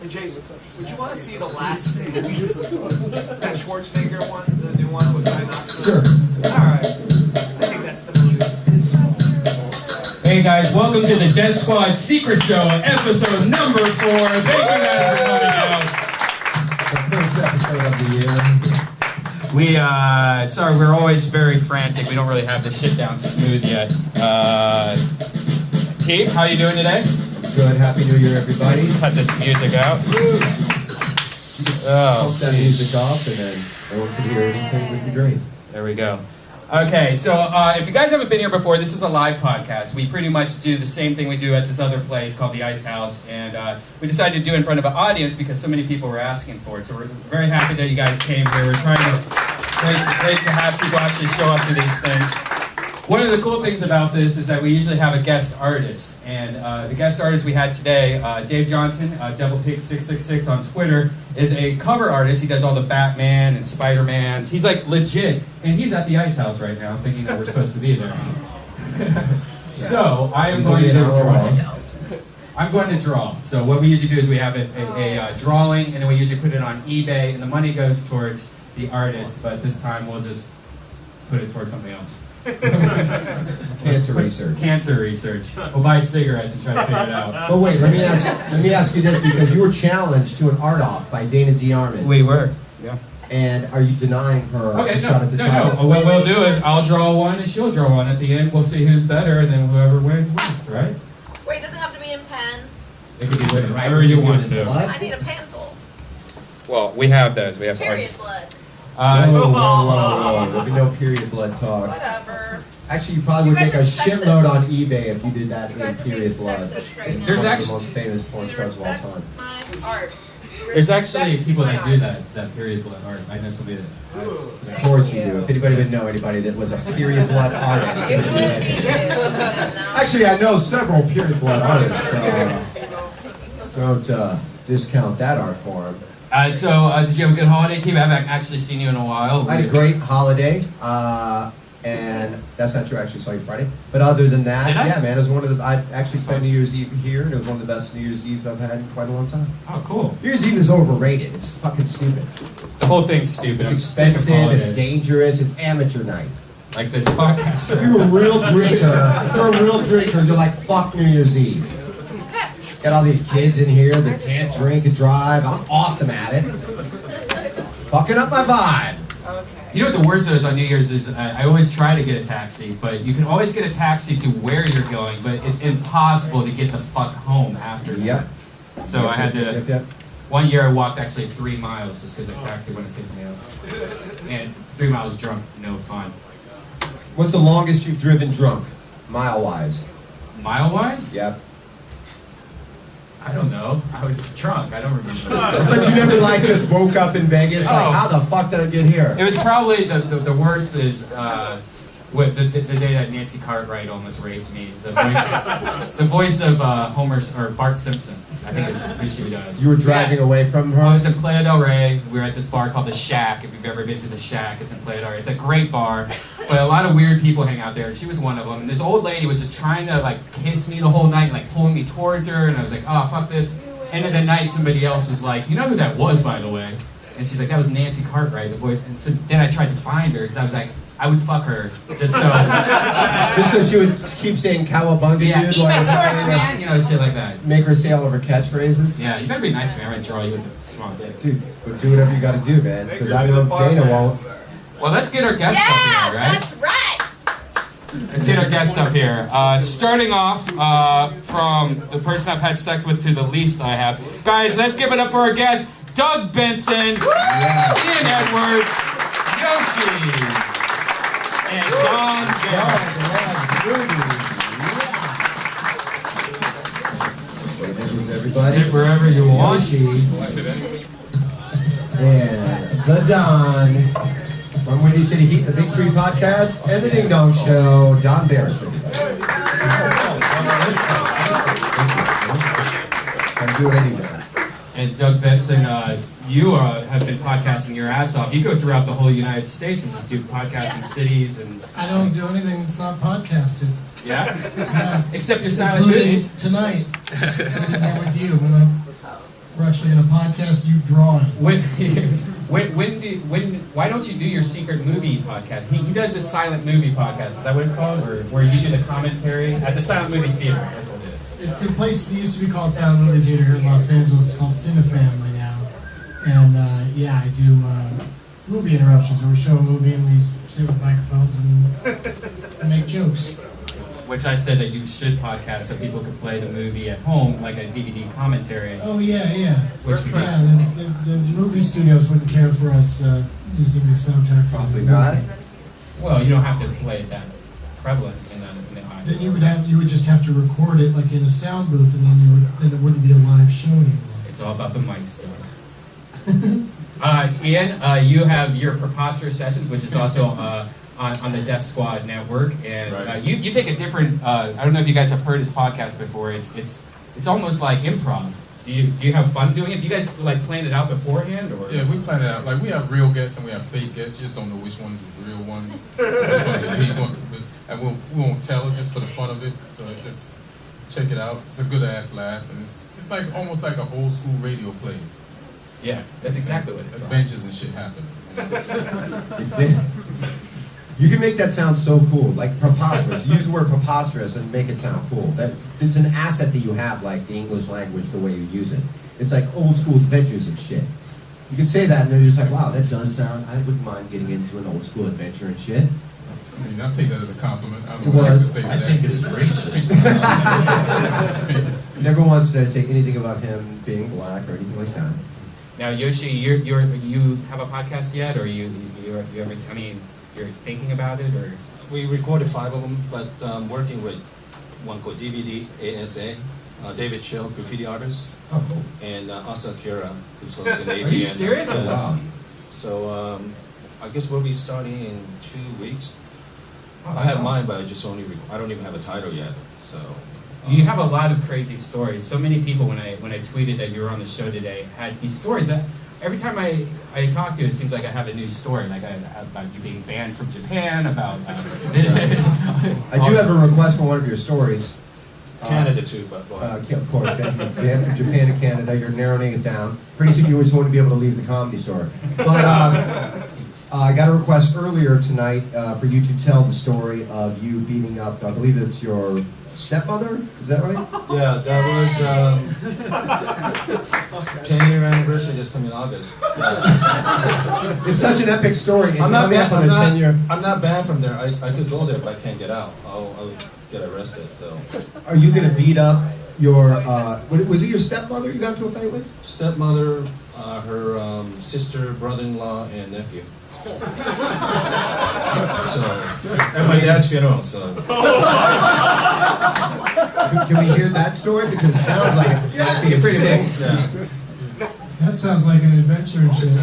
Hey Jayson, would you want to see the last movie? That Schwarzenegger one, the new one with Guy Knox? Sure. Alright. I think that's the movie. Hey guys, welcome to the Deathsquad Secret Show, episode number 4. Thank you guys for coming out. The first episode of the year. Sorry, we're always very frantic. We don't really have this shit down smooth yet. Team, how you doing today? Good. Happy New Year, everybody. Cut this music out. Pump that music off, and then no one can hear anything would be great. There we go. Okay, so if you guys haven't been here before, this is a live podcast. We pretty much do the same thing we do at this other place called the Ice House, and we decided to do it in front of an audience because so many people were asking for it. So we're very happy that you guys came here. We're trying to great to have people actually show up to these things. One of the cool things about this is that we usually have a guest artist, and the guest artist we had today, Dave Johnson, DevilPig666 on Twitter, is a cover artist. He does all the Batman and Spider-Mans. He's like legit, and he's at the Ice House right now, thinking that we're supposed to be there. So I am going to draw. I'm going to draw. So what we usually do is we have a drawing, and then we usually put it on eBay, and the money goes towards the artist. But this time we'll just put it towards something else. Cancer research. Cancer research. We'll buy cigarettes and try to figure it out. But wait, let me ask you this, because you were challenged to an art off by Dana Dearmond. We were. Yeah. And are you denying her a shot at the title? No. What we'll do is I'll draw one and she'll draw one. At the end, we'll see who's better, and then whoever wins, right? Wait, does it have to be in pen? It could be whatever you want to do. I need a pencil. Well, we have those. We have Period blood. Whoa. There'll be no period blood talk. Whatever. Actually, you probably would make a shitload on eBay if you did that in period blood. Right now. There's One of actually the most famous porn stars of all time. My art. there's actually people that do that period blood art. I know somebody that. Of course you do. If anybody would know anybody that was a period blood artist. It would be you. Actually, I know several period blood artists. Don't discount that art form. So did you have a good holiday, team? I haven't actually seen you in a while. I had a great holiday, and that's not true. I actually saw you Friday. But other than that, yeah, man, it was one of the. I actually spent New Year's Eve here, and it was one of the best New Year's Eves I've had in quite a long time. Oh, cool. New Year's Eve is overrated. It's fucking stupid. The whole thing's stupid. It's expensive. It's dangerous. It's amateur night. Like this podcast. If you're a real drinker, you're like, fuck New Year's Eve. Got all these kids in here that can't drink and drive. I'm awesome at it. Fucking up my vibe. You know what the worst is on New Year's is I always try to get a taxi, but you can always get a taxi to where you're going, but it's impossible to get the fuck home after that. Yep. So I had to. Yep. One year I walked actually 3 miles just because the taxi wouldn't pick me up. And 3 miles drunk, no fun. What's the longest you've driven drunk, mile-wise? Mile-wise? Yep. I don't know. I was drunk. I don't remember. But you never just woke up in Vegas like, how the fuck did I get here? It was probably the worst is the day that Nancy Cartwright almost raped me. The voice of Homer or Bart Simpson. I think it's who she does. You were driving away from her? I was in Playa del Rey. We were at this bar called The Shack. If you've ever been to The Shack, it's in Playa del Rey. It's a great bar, but a lot of weird people hang out there. And she was one of them. And this old lady was just trying to kiss me the whole night, pulling me towards her. And I was like, oh, fuck this. End of the night, somebody else was like, you know who that was, by the way? And she's like, that was Nancy Cartwright, the voice. And so then I tried to find her because I was like, I would fuck her just so. Just so she would keep saying cowabunga, yeah, dude. eat my shorts, man. You know, shit like that. Make her say all of her catchphrases. Yeah, you better be nice to me. I'm gonna draw you with a small dick. Dude, but do whatever you gotta do, man. Because I know Dana won't. Well, let's get our guest up here, right? That's right. Let's get our guest up here. Starting off from the person I've had sex with to the least I have. Guys, let's give it up for our guest, Doug Benson, Ian Edwards, Yoshi. And Don Barris. This is everybody. Sit wherever you want. Yoshi. And the Don from Windy City Heat, the Big Three Podcast, and the Ding Dong Show, Don Barris. I'm doing anything. And Doug Benson, you have been podcasting your ass off. You go throughout the whole United States and just do podcasts in cities and. I don't do anything that's not podcasted. Yeah. Yeah. Except your silent Including movies. tonight, sitting here with you. I'm gonna actually going to podcast you drawing. Why don't you do your secret movie podcast? He does a silent movie podcast. Is that what it's called? Or where you do the commentary at the silent movie theater? That's what it is. It's a place that used to be called Silent Movie Theater here in Los Angeles. It's called Cinefamily now. And yeah, I do movie interruptions where we show a movie and we sit with microphones and make jokes. Which I said that you should podcast so people could play the movie at home, like a DVD commentary. Oh yeah. Which would be- Yeah, the movie studios wouldn't care for us using the soundtrack for Probably the movie. not. Well, you don't have to play it that prevalent in the Then you would just have to record it like in a sound booth, and then it wouldn't be a live show anymore. It's all about the mic still. Ian, you have your Preposterous Sessions, which is also on the Deathsquad network, and you take a different. I don't know if you guys have heard his podcast before. It's almost like improv. Do you have fun doing it? Do you guys like plan it out beforehand, or? Yeah, we plan it out. Like we have real guests and we have fake guests. You just don't know which one's the real one, which one's the fake one. And we won't tell. It's just for the fun of it. So it's just check it out. It's a good ass laugh, and it's like almost like an old school radio play. Yeah, that's exactly what it's. Adventures and shit happen. You can make that sound so cool, like preposterous. Use the word preposterous and make it sound cool. That it's an asset that you have, like the English language, the way you use it. It's like old school adventures and shit. You can say that, and they're just like, wow, that does sound. I wouldn't mind getting into an old school adventure and shit. I mean, I take that as a compliment. I It don't know what else to was. say to I that. take it as racist. Never once did I say anything about him being black or anything like that. Now, Yoshi, you have a podcast yet, or you ever? I mean, you're thinking about it, or? We recorded 5 of them, but working with one called DVD ASA, David Chill, graffiti artist, Oh, cool. and Asa Kira, who's hosting AVN. Are you serious? Yeah. Wow. So I guess we'll be starting in 2 weeks. Oh, I have wow. mine, but I don't even have a title yet. So You have a lot of crazy stories. So many people, when I tweeted that you were on the show today, had these stories that every time I talk to you, it seems like I have a new story. Like I have about you being banned from Japan, about. I do have a request for one of your stories. Canada too, but go ahead. Of course, you're from Japan to Canada, you're narrowing it down. Pretty soon you just want to be able to leave the comedy store. But I got a request earlier tonight for you to tell the story of you beating up, I believe it's your stepmother, is that right? Yeah, that was 10-year anniversary just coming August. It's such an epic story. It's I'm not coming up banned. on a 10-year. I'm not banned from there. I could go there, but I can't get out. I'll get arrested. So Are you going to beat up your, was it your stepmother you got into a fight with? stepmother, her sister, brother-in-law, and nephew. So, at my dad's funeral. So Can we hear that story? Because it sounds like it might be a pretty big. yeah. That sounds like an adventure and shit.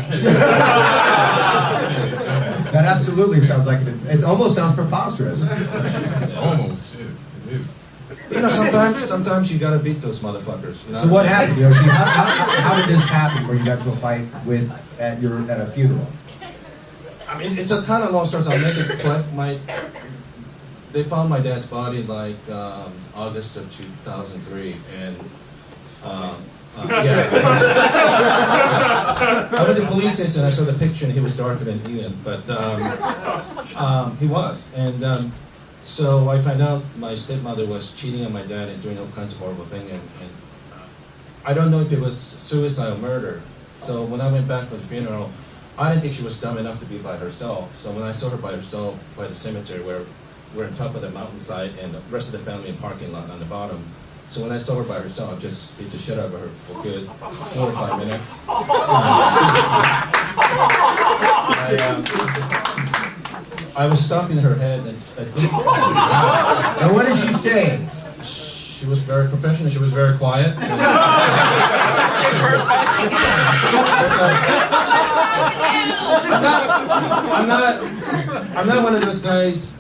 That absolutely sounds like it almost sounds preposterous. Almost shit. It is. You know, sometimes you gotta beat those motherfuckers. You know? So what happened, Yoshi? How did this happen where you got to a fight at a funeral? I mean, it's a kind of long story. So I'll make it quick. They found my dad's body like August of 2003, and yeah. I went to the police station. I saw the picture, and he was darker than Ian, but he was. And so I found out my stepmother was cheating on my dad and doing all kinds of horrible things. And I don't know if it was suicide or murder. So when I went back for the funeral, I didn't think she was dumb enough to be by herself. So when I saw her by herself by the cemetery, where we're on top of the mountainside and the rest of the family in parking lot on the bottom. So when I saw her by herself, I just beat the shit out of her for a good 4 or 5 minutes. I was stomping her head, and And what did she say? she was very professional. She was very quiet. I'm not one of those guys.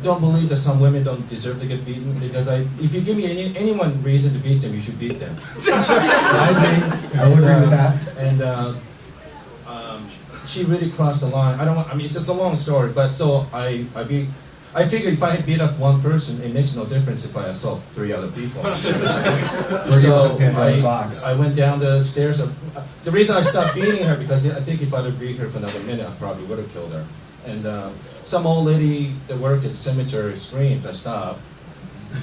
Don't believe that some women don't deserve to get beaten, because if you give me anyone reason to beat them, you should beat them. I would agree with that. And she really crossed the line. I mean, it's a long story, but so I beat I figure if I beat up one person, it makes no difference if I assault 3 other people. So I went down the stairs. The reason I stopped beating her because I think if I'd have beat her for another minute, I probably would have killed her. And some old lady that worked at the cemetery screamed. I stopped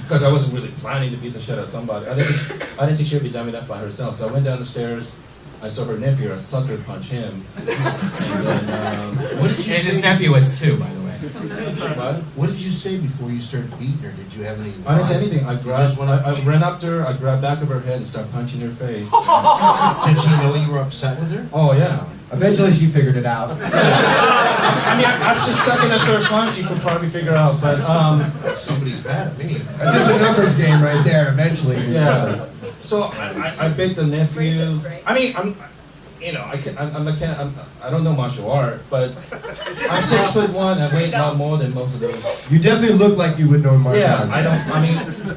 because I wasn't really planning to beat the shit out of somebody. I didn't think she'd be dumb enough by herself. So I went down the stairs. I saw her nephew. I sucker punch him. And then, What did you And say? his nephew was 2, by the way. what? What did you say before you started beating her? Did you have any? I didn't say anything. I ran up to her, I grabbed back of her head and started punching her face. Did she know you were upset with her? Oh, yeah. Eventually she figured it out. I mean, after second and third punch, you could probably figure out, but, Somebody's mad at me. It's just a numbers game right there, eventually. yeah. So I beat the nephew. Racist, right? I mean, I don't know martial art, but I'm 6'1", I weigh not more than most of those. You definitely look like you would know martial Yeah, arts.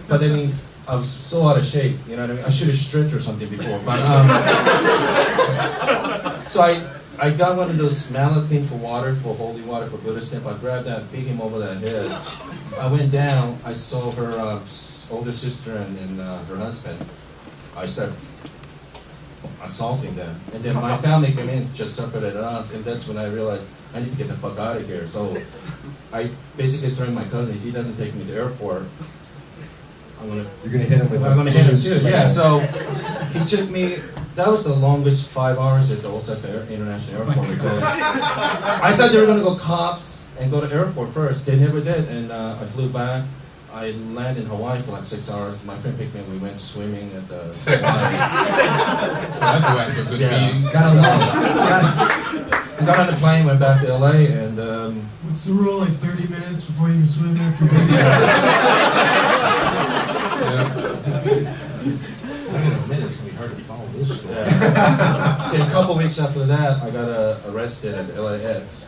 but that means I was so out of shape, you know what I mean? I should have stretched or something before, but, so I got one of those mallet thing for water, for holy water, for Buddhist temple. I grabbed that, beat him over the head. I went down, I saw her older sister and her husband. I started assaulting them. And then my family came in, just separated us, and that's when I realized I need to get the fuck out of here. So I basically threatened my cousin, if he doesn't take me to the airport, You're gonna hit him with. I'm gonna hit him too. Yeah, so he took me. That was the longest 5 hours at the Osaka International Airport because I thought they were gonna go cops and go to airport first. They never did, and I flew back. I landed in Hawaii for like 6 hours. My friend picked me up. We went swimming at the. So I do after a good meeting. Got on the plane, went back to LA, and What's the rule? Like 30 minutes before you can swim after I'm gonna admit it's gonna be hard to follow this story. then a couple weeks after that, I got arrested at LAX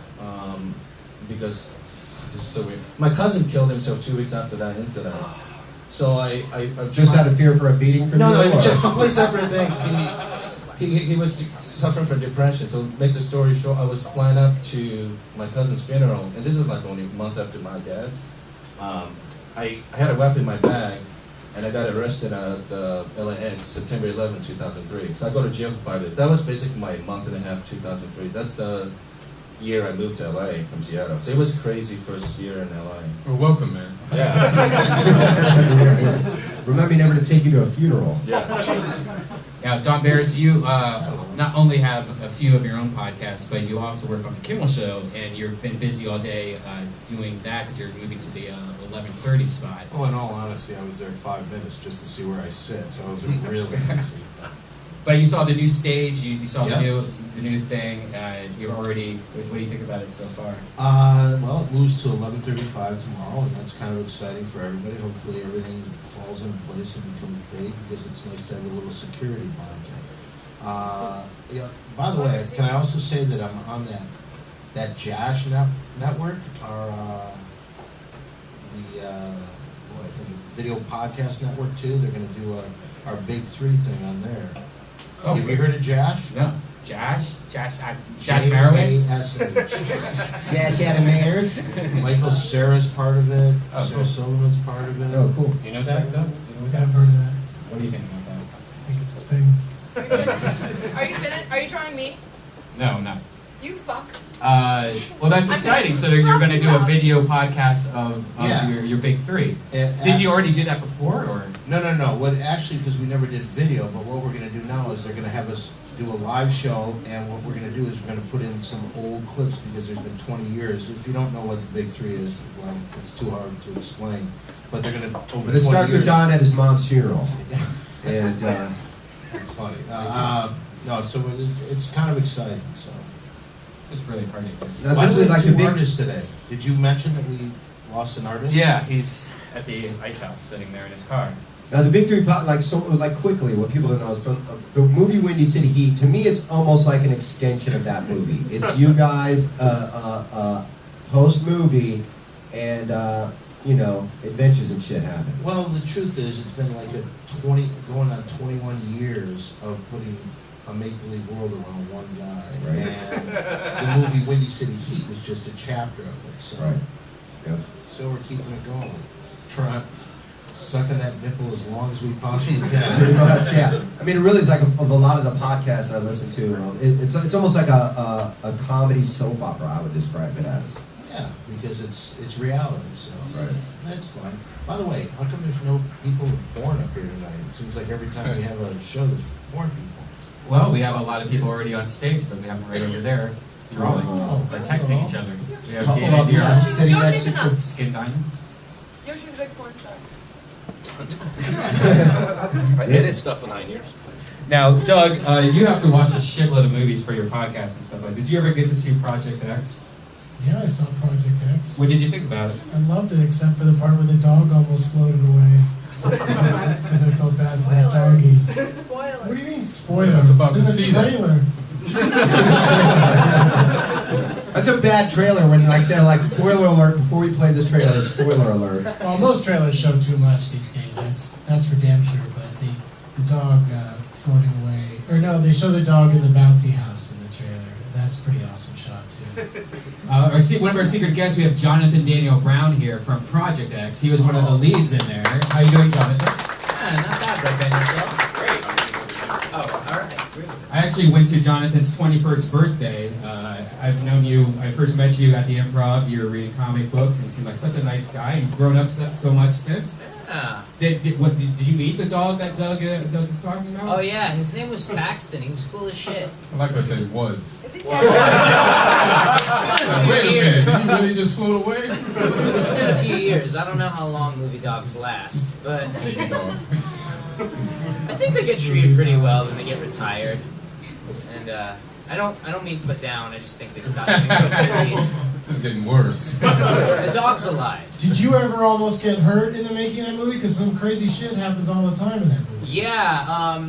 because this is so weird. My cousin killed himself 2 weeks after that incident. So I Just out of fear for a beating from you? No, it was or- just complete separate things. He was suffering from depression. So make the story short, I was flying up to my cousin's funeral, and this is like only a month after my dad's. I had a weapon in my bag, and I got arrested at the LAX September 11, 2003. So I go to jail for 5 days. That was basically my month and a half, 2003. That's the year I moved to LA from Seattle. So it was crazy first year in LA. Well, welcome, man. Yeah. Remind me never to take you to a funeral. Yeah. Now, Don Barris, you not only have a few of your own podcasts, but you also work on the Kimmel Show, and you've been busy all day doing that because you're moving to the 11:30 spot. Well, in all honesty, I was there 5 minutes just to see where I sit, so I was really busy. But you saw the new stage, you saw Yeah. the new thing. You're already. What do you think about it so far? Well, it moves to 11:35 tomorrow, and that's kind of exciting for everybody. Hopefully everything falls in place and becomes big, because it's nice to have a little security blanket. Yeah. By the way, can I also say that I'm on that Jash network, or I think video podcast network too. They're going to do our Big 3 thing on there. Oh, Have you heard of Jash? No, Josh Marowitz. J-A-S-H. Jash Adam Ayers. Michael Cera's part of it. Oh, Phil good. Silverman's part of it. Oh, cool. Do you know that? Do you know I've that? heard of that. What do you think about that? I think it's a thing. Are you finished? Are you drawing me? No, no. You fuck. Well, that's exciting. So you're going to do a video podcast of Yeah. your Big 3. Did you already do that before, or? No. What actually, because we never did video, but what we're going to do now is they're going to have us do a live show, and what we're going to do is we're going to put in some old clips, because there's been 20 years. If you don't know what the Big 3 is, well, it's too hard to explain. But they're going to, over But it 20 starts years. with Don at his mom's funeral. And It's funny. No, so it's kind of exciting. So It's really hard to hear. that's Why do we actually have like the two big. artists today? Did you mention that we lost an artist? Yeah, he's at the ice house, sitting there in his car. Now the big 3, like quickly, what people don't know is the movie Windy City Heat. To me, it's almost like an extension of that movie. It's you guys post movie, and adventures and shit happen. Well, the truth is, it's been like going on 21 years of putting a make-believe world around one guy. Right. And the movie Windy City Heat was just a chapter of it. So Right. Yep. So we're keeping it going. Trying, sucking that nipple as long as we possibly Pretty can. much, yeah. I mean, it really is like of a lot of the podcasts that I listen to. It's almost like a comedy soap opera. I would describe it as. Yeah, because it's reality. So Right. that's fun. By the way, how come there's no people with porn up here tonight? It seems like every time we have a show, there's porn people. Well, we have a lot of people already on stage, but we have them right over there drawing or texting each other. We have Couple DNA of them, yeah, Dearmond, sitting next Yoshi's to enough. Skin Diamond. Yoshi's a big porn star. I edit stuff for 9 years. Now, Doug, you have to watch a shitload of movies for your podcast and stuff like that. Did you ever get to see Project X? Yeah, I saw Project X. What did you think about it? I loved it, except for the part where the dog almost floated away. Because I felt bad for that doggy. Spoiler. What do you mean, spoiler? I was about It's to in see the that. trailer. That's a bad trailer when like they're like spoiler alert before we play this trailer. Spoiler alert. Well, most trailers show too much these days. That's for damn sure. But the dog floating away, or no, they show the dog in the bouncy house in the trailer. That's a pretty awesome shot too. One of our secret guests, we have Jonathan Daniel Brown here from Project X. He was one of the leads in there. How you doing, Jonathan? Yeah, not bad, Redban, yourself. Great. Oh, all right. I actually went to Jonathan's 21st birthday. I've known you, I first met you at the Improv. You were reading comic books and you seemed like such a nice guy and grown up so much since. Yeah. Did you meet the dog that Doug is talking about? Oh, yeah, his name was Paxton. He was cool as shit. I like I said it was. Is he Wait a minute, did you really just float away? It's been a few years. I don't know how long movie dogs last, but I think they get treated pretty well when they get retired. And I don't mean put down. I just think they stop getting good trees. This is getting worse. The dog's alive. Did you ever almost get hurt in the making of that movie? Because some crazy shit happens all the time in that movie. Yeah.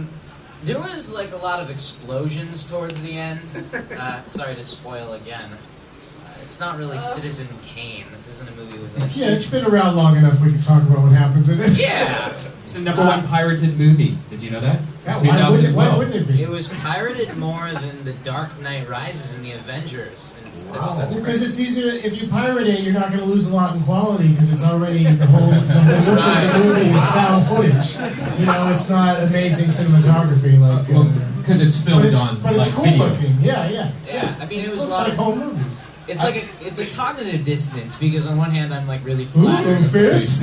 There was like a lot of explosions towards the end. Sorry to spoil again. It's not really Citizen Kane. This isn't a movie with Yeah, it's been around long enough. We can talk about what happens in it. Yeah. It's the number one pirated movie. Did you know that? Yeah, why wouldn't it be? It was pirated more than The Dark Knight Rises and The Avengers. And that's Because it's easier, if you pirate it, you're not going to lose a lot in quality because it's already, the whole look of the movie is found footage. You know, it's not amazing cinematography like... Because it's filmed on But it's like, cool video. looking, yeah. Yeah, I mean, it was a looks lot like of... home movies. It's like it's a cognitive dissonance because on one hand I'm like really Ooh, flattered. Fitz?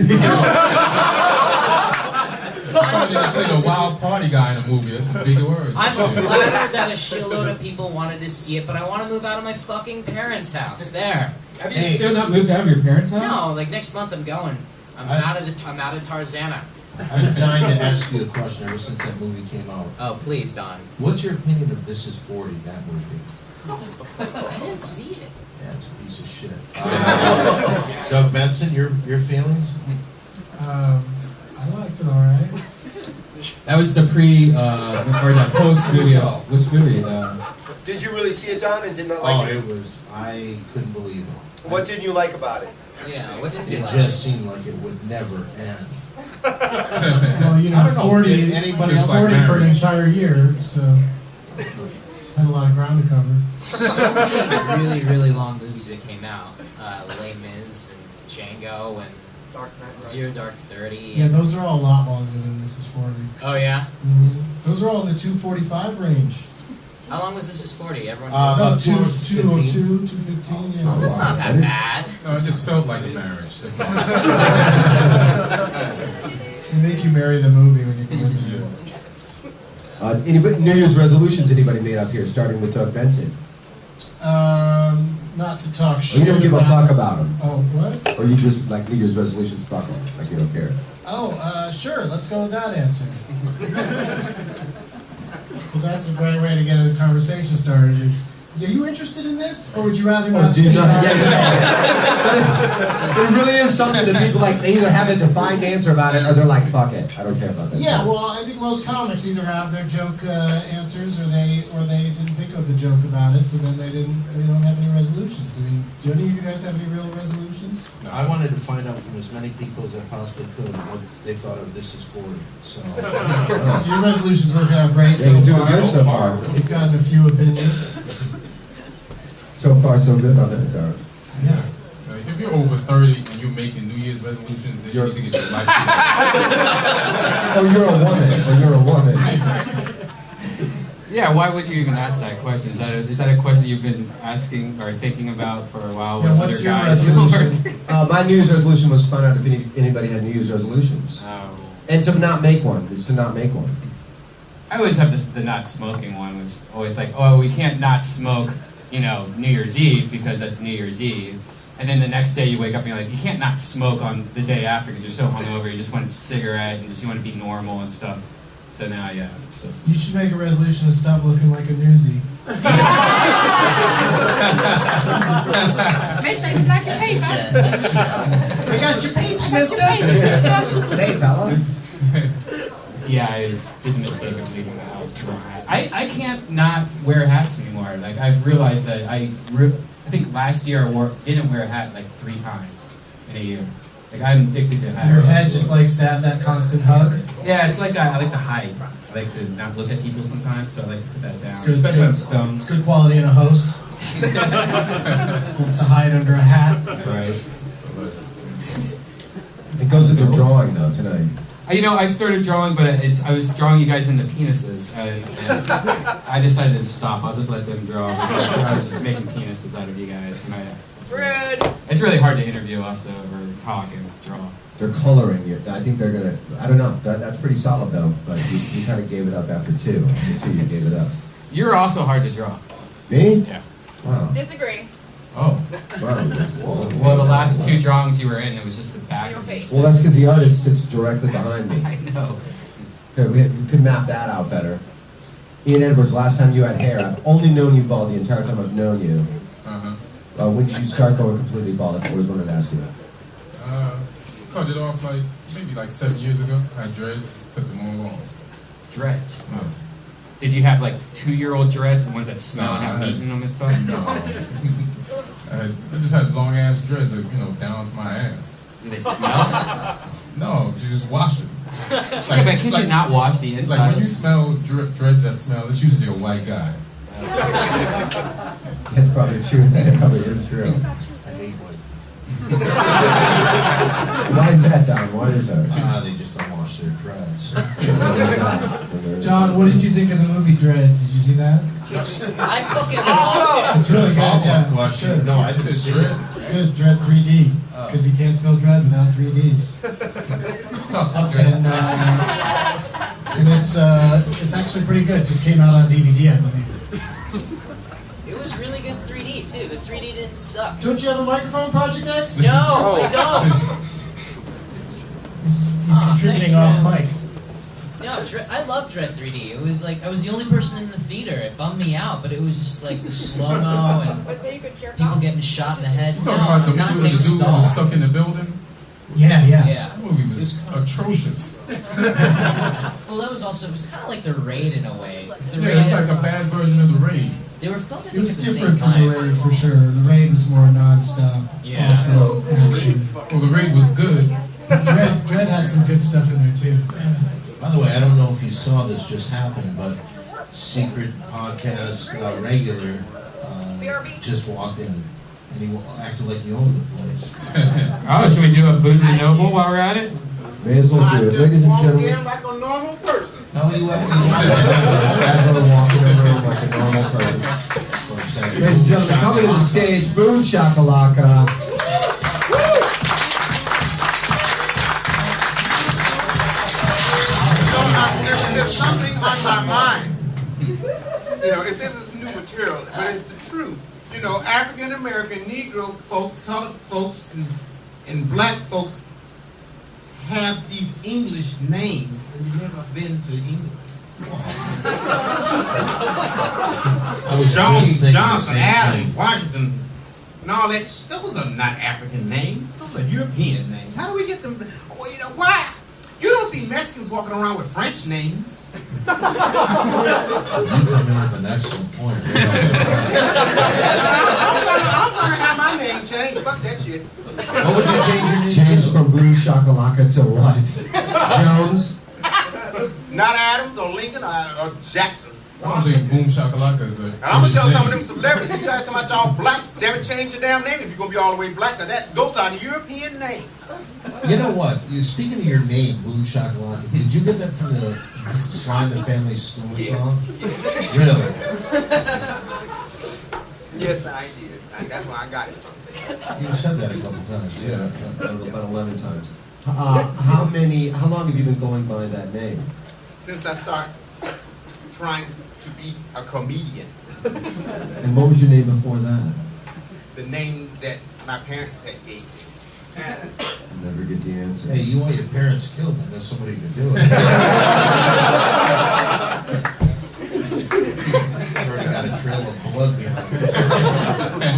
Somebody that played a wild party guy in a movie. That's some big words. I'm flattered that a shitload of people wanted to see it, but I want to move out of my fucking parents' house. There. Have you still not moved out of your parents' house? No, like next month I'm going. I'm out of Tarzana. I've been dying to ask you a question ever since that movie came out. Oh, please, Don. What's your opinion of This Is 40, that movie? I didn't see it. Yeah, it's a piece of shit. Doug Benson, your feelings? I liked it alright. That was the or the post movie. Which movie? Did you really see it, Don, and did not like it? I couldn't believe it. What didn't you like about it? Yeah, what did you It like? just seemed like it would never end. Well, you I know, don't know, 40, did anybody it's else like 40 for an marriage? entire year, so had a lot of ground to cover. So many really, really long movies that came out. Les Mis and Django and Dark Knight Rises. Zero Dark 30. Yeah, those are all a lot longer than This Is 40. Oh, yeah? Those are all in the 245 range. How long was This Is 40? Everyone. No, About 202, 215, yeah. That's not that bad. No, it just felt like a marriage. That's all. They make you marry the movie when you go in there. Anybody, New Year's resolutions anybody made up here, starting with Doug Benson? Not to talk Or shit you don't give a fuck about them? Oh, what? Or you just, like, New Year's resolutions, fuck them, like you don't care? Oh, sure, let's go with that answer. Because that's a great way to get a conversation started is, are you interested in this? Or would you rather not do you speak not? on it? But it really is something that people like, they either have a defined answer about it or they're like, fuck it, I don't care about that. Yeah, well, I think most comics either have their joke answers or they didn't think of the joke about it, so then they don't have any resolutions. I mean, do any of you guys have any real resolutions? I wanted to find out from as many people as I possibly could what they thought of This Is 40. So, So your resolution's working out great Yeah, so you're doing far. good so far. We've gotten a few opinions. So far, so good on that, Darren. Yeah. Like, if you're over 30 and you're making New Year's resolutions, then you need to get your life together. Or you're a woman. Yeah, why would you even ask that question? Is that a question you've been asking or thinking about for a while with what's other your guys? resolution? My New Year's resolution was to find out if anybody had New Year's resolutions. Oh. And to not make one, is to not make one. I always have the not smoking one, which is always like, oh, we can't not smoke, New Year's Eve because that's New Year's Eve. And then the next day you wake up and you're like, you can't not smoke on the day after because you're so hungover, you just want a cigarette and you want to be normal and stuff. So now, yeah. You should make a resolution to stop looking like a newsie. They say like your paper. We got your peeps, mister. Say, fella. Yeah, I did the mistake of leaving the house to wear a hat. I can't not wear hats anymore. Like, I've realized that I think last year I didn't wear a hat like 3 times in a year. Like, I'm addicted to hats. Your head just likes to have that constant hug. Yeah, it's like I like to hide. I like to not look at people sometimes, so I like to put that down. It's good, Especially when I'm stoned. It's good quality in a host. Wants to hide under a hat. That's right. It goes with your drawing, though, tonight. I started drawing, but I was drawing you guys into penises, and I decided to stop. I'll just let them draw. I was just making penises out of you guys. And Rude. it's really hard to interview also, or talk and draw. They're coloring it. I think they're gonna. I don't know. That's pretty solid though. But you kind of gave it up after 2. After 2, you gave it up. You're also hard to draw. Me? Yeah. Wow. Disagree. Oh. Wow. Well, the last 2 drawings you were in, it was just the back Your of face. Well, that's because the artist sits directly behind me. I know. Okay, we could map that out better. Ian Edwards, last time you had hair, I've only known you bald the entire time I've known you. Uh-huh. When did you start going completely bald? I always wanted to ask you. Cut it off maybe 7 years ago. I had dreads, put them all on. Dreads. Oh. Did you have 2-year-old dreads, the ones that smell and have meat in them and stuff? No. I just had long ass dreads, down to my ass. Do they smell? No, you just wash them. But can't you not wash the inside? Like when you smell dreads that smell, it's usually a white guy. That's probably true. That probably is true. I hate white. Why is that, Don? Why is that? They just don't wash their dreads. John, what did you think of the movie Dread? Did you see that? I fucking It's really good. Yeah. Question. Good. No, I didn't see it. It's good. Dread 3D. Because you can't spell dread without 3Ds. And it's actually pretty good. Just came out on DVD, I believe. It was really good 3D too. The 3D didn't suck. Don't you have a microphone, Project X? No, I don't. He's contributing off mic. No, I love Dread 3D. It was I was the only person in the theater. It bummed me out, but it was just the slow-mo and But then you could jerk people off. getting shot in the head. You talking about the not movie with the Nick dude who was Stahl. stuck in the building? Yeah. Yeah. That movie was atrocious. Well, that was also, it was kind of like The Raid in a way. 'Cause The Yeah, Raid, it's like a bad version of The Raid. they were filming It was at the same different from time. The Raid for sure. The Raid was more non-stop. Yeah. Also action. Well, The Raid was good. Dread had some good stuff in there too. By the way, I don't know if you saw this just happen, but secret podcast regular just walked in, and he acted like he owned the place. Oh, should we do a Boon and Noble while we're at it? May as well do it. Ladies and gentlemen. like a normal person. No, he As we're walking in the room like a normal person. Ladies and gentlemen, coming to the stage, Boon Shakalaka. There's something on my mind. This is new material, but it's the truth. African American, Negro folks, colored folks, and black folks have these English names and never been to England. Johnson, Adams, Washington, and all that. Those are not African names. Those are European names. How do we get them? Well, why? You don't see Mexicans walking around with French names. You come in with an excellent point. I'm gonna have my name changed. Fuck that shit. What would you change your name Change to? from Boon Shakalaka to what? Jones? Not Adams or Lincoln or Jackson. I don't think Boom Shakalaka is a. And I'm gonna tell British some of name. them celebrities, you guys talking about y'all black, damn it, change your damn name if you're gonna be all the way black, cause that goes on the European name. You know what? Speaking of your name, Boon Shakalaka, did you get that from the Slime the Family Stone song? Really? Yes, I did. That's where I got it from. You said that a couple times. Yeah, about 11 times. How long have you been going by that name? Since I started trying to be a comedian. And what was your name before that? The name that my parents had gave me. Never get the answer. Hey, you want your parents killed, and there's somebody who can do it. Already got a trail of blood behind it.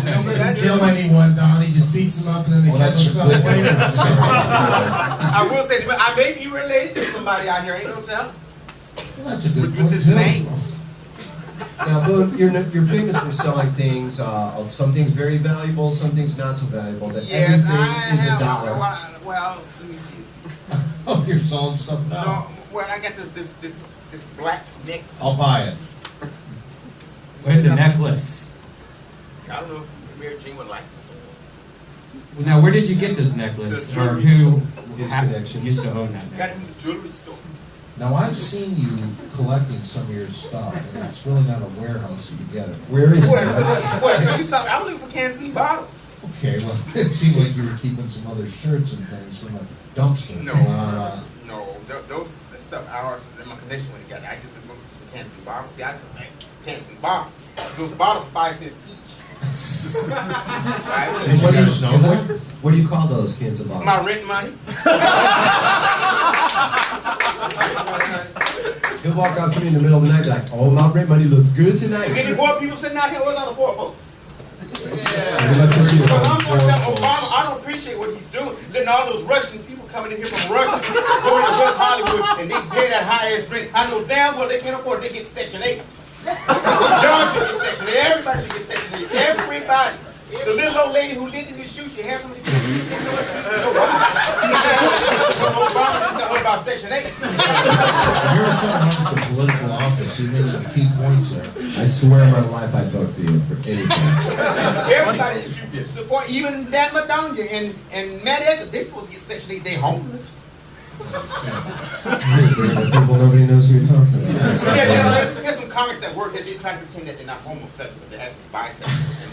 He doesn't kill anyone, Don. He just beats them up and then they Well, kill that's themselves your later. I will say, I may be related to somebody out here, ain't no telling. Well, that's a good With point, this too. name. Now, Boon, you're famous for selling things. Some things very valuable, some things not so valuable. That Yes, everything I is have. $1. Well, let me see. Oh, you're selling stuff now. No, well, I got this black neck. I'll buy it. It's a necklace. I don't know. Mary Jane would like it. Now, where did you get this necklace? The Or jewelry who His connection. used to own that Got it necklace? from the jewelry store. Now, I've seen you collecting some of your stuff, and it's really not a warehouse that you get it from. Where is it? Well, you saw, I'm looking for cans and bottles. Okay, well, it seemed like you were keeping some other shirts and things from the dumpster. No, no, those that stuff ours. My connection when it got it. I just been looking for some cans and bottles. See, I collect cans and bottles. Those bottles 5 cents each. Right? Did you guys know that? What do you call those cans of bottles? My rent money. He'll walk up to me in the middle of the night like, oh, my rent money looks good tonight. Any poor people sitting out here? Where's all the poor folks? Pretty much what you Because want, I'm poor going to tell folks. Obama, I don't appreciate what he's doing. Letting all those Russian people coming in here from Russia, going to West Hollywood, and they pay that high-ass rent. I know damn well they can't afford it. They get Section 8. Y'all should get Section 8. Everybody should get Section 8. Everybody. The little old lady who lived in this shoe, she had some of these. Obama didn't tell her about Section 8. If you're a fellow running for political office, you make some key points there. I swear on my life I'd vote for you for anything. Everybody should support, even Dan Madonia and Matt Edgar. They supposed to get Section 8. They homeless. People, nobody knows who you're talking about. Yeah, there's some comics that work that they try to pretend that they're not homosexual, but they're actually bisexual.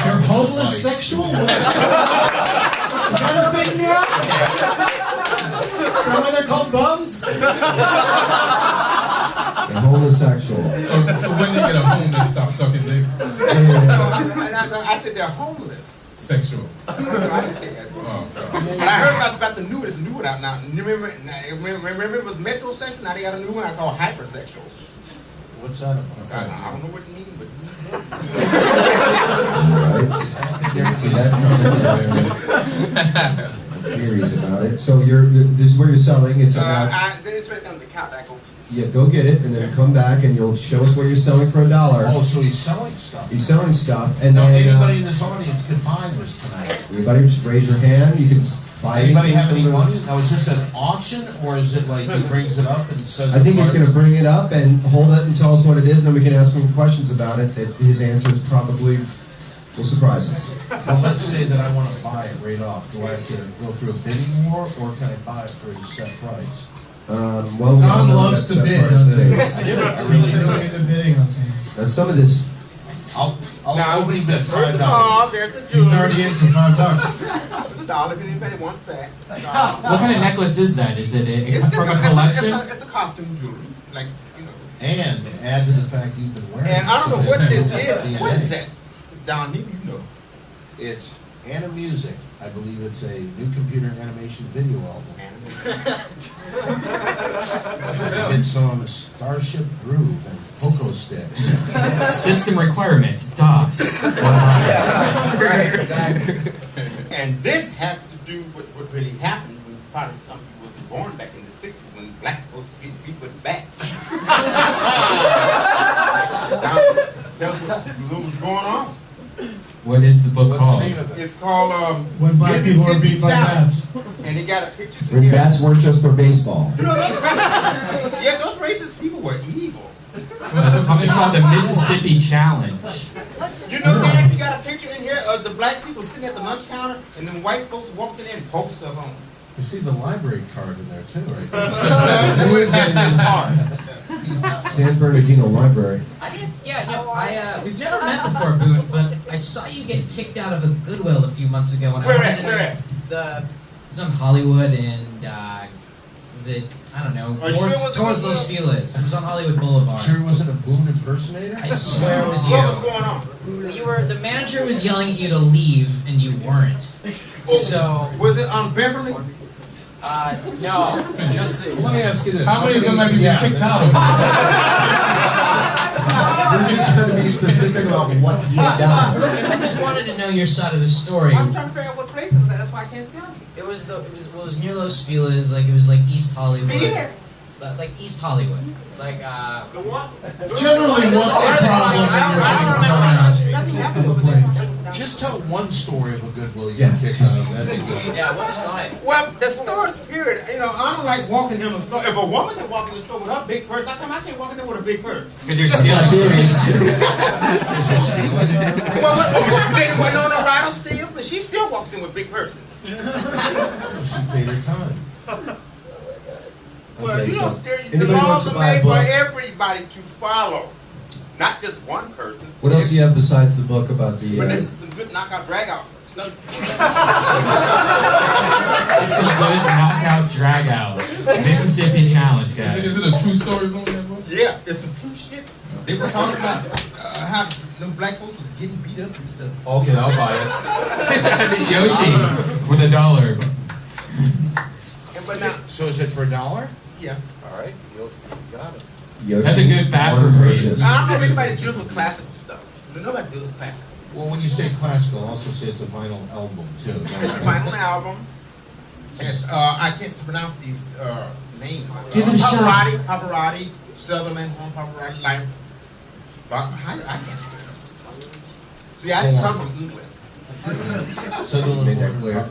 They're homeless sexual? What is that a thing now? Is that why they're called bums? They're homosexual. So when you get a home, they stop sucking dick. I said they're homeless. Sexual. I didn't say that. Oh, sorry. But I heard about the new one. There's a new one out now. Remember it was metrosexual? Now they got a new one I call hypersexual. What's that I about? don't know what it means, but Right? See that theories about it. So this is where you're selling. It's about, then it's right down the couch. I go, yeah, go get it and then come back and you'll show us where you're selling for $1. Oh, so he's selling stuff. He's selling stuff, and Now, then anybody in this audience could buy this tonight. anybody just raise your hand. You can buy. Anybody have any anything from money? Now, is this an auction, or is it like he brings it up and says? I think he's going to bring it up and hold it and tell us what it is, and then we can ask him questions about it. That his answers probably will surprise us. Well, let's say that I want to buy it right off. Do I have to go through a bidding war, or can I buy it for a set price? Well, Tom loves to bid on things. I do. I He's really really do. into bidding on things. Now some of this, I'll now, opening bid first of $5. all, there's the jewelry. He's already in for $5. It's $1 if anybody wants that. What kind of necklace is that? Is it from a It's collection? it's a costume jewelry, like you know. And add to the fact you've been wearing. And I don't know it, what so this that- is. What is that? Don, maybe you know. It's Animusic. I believe it's a new computer animation video album. It's some Starship Groove and Poco Sticks. System requirements, DOS. Right, exactly. And this has to do with what really happened when probably some people was born back in the 60s when black folks get beat with bats. Tell us what was going on. What is the book What's called? the name of it? It's called When black people are beat by bats. And he got a picture when here. bats weren't just for baseball. You know, yeah, those racist people were evil. Something called the Mississippi Challenge. You know they actually got a picture in here of the black people sitting at the lunch counter and then white folks walking in and poke stuff on them. You see the library card in there too, right? San Bernardino Library. We've never met before, Boon, but I saw you get kicked out of a Goodwill a few months ago. And Where I at? Where at? It was on Hollywood and was it? I don't know. Are you sure it wasn't Towards Goodwill? Los Feliz. It was on Hollywood Boulevard. Sure it wasn't a Boon impersonator? I swear it was you. What was going on? You were the manager was yelling at you to leave, and you weren't. So Was it on Beverly? no. Just let me ask you this. How many of them have you been kicked out of? We're just going to be specific about what he had done. I just wanted to know your side of the story. I'm trying to figure out what place it was at. That's why I can't tell you. It was near Los Feliz, like it was like East Hollywood. Venus. Like East Hollywood. Like The what? Generally, what's the problem when you're getting thrown out of a place? Just tell one story of a Goodwill you Yeah. kicked out of. That'd be good. yeah, what's fine? Well, the store spirit, I don't like walking in the store. If a woman can walk in the store with her big purse, how come I can't walk in there with a big purse? Because you're stealing tourists. Well, they went on a ride or steal, but she still walks in with big purses. She paid her time. Well, Okay, you know, so the anybody wants laws to are buy a made for book? everybody to follow, not just one person. What else do you have besides the book about the... But this is some good knockout drag out. It's a good knockout drag out. Mississippi Challenge, guys. Is it a true story going there, bro? Yeah, it's some true shit. They were talking about how them black folks was getting beat up and stuff. Okay, I'll buy it. Yoshi with $1. But now, So is it for $1? yeah. All right, you got it. Yoshi, That's a good bathroom one read. purchase. I don't know if anybody deals with classical stuff. Nobody deals with classical. Well, when you say classical, also say it's a vinyl album too. It's a final album. Yes, I can't pronounce these names. Give it a shot. Pavarotti, Sutherland, Pavarotti, like. I can't. See, I didn't come from England. Sutherland made that clear.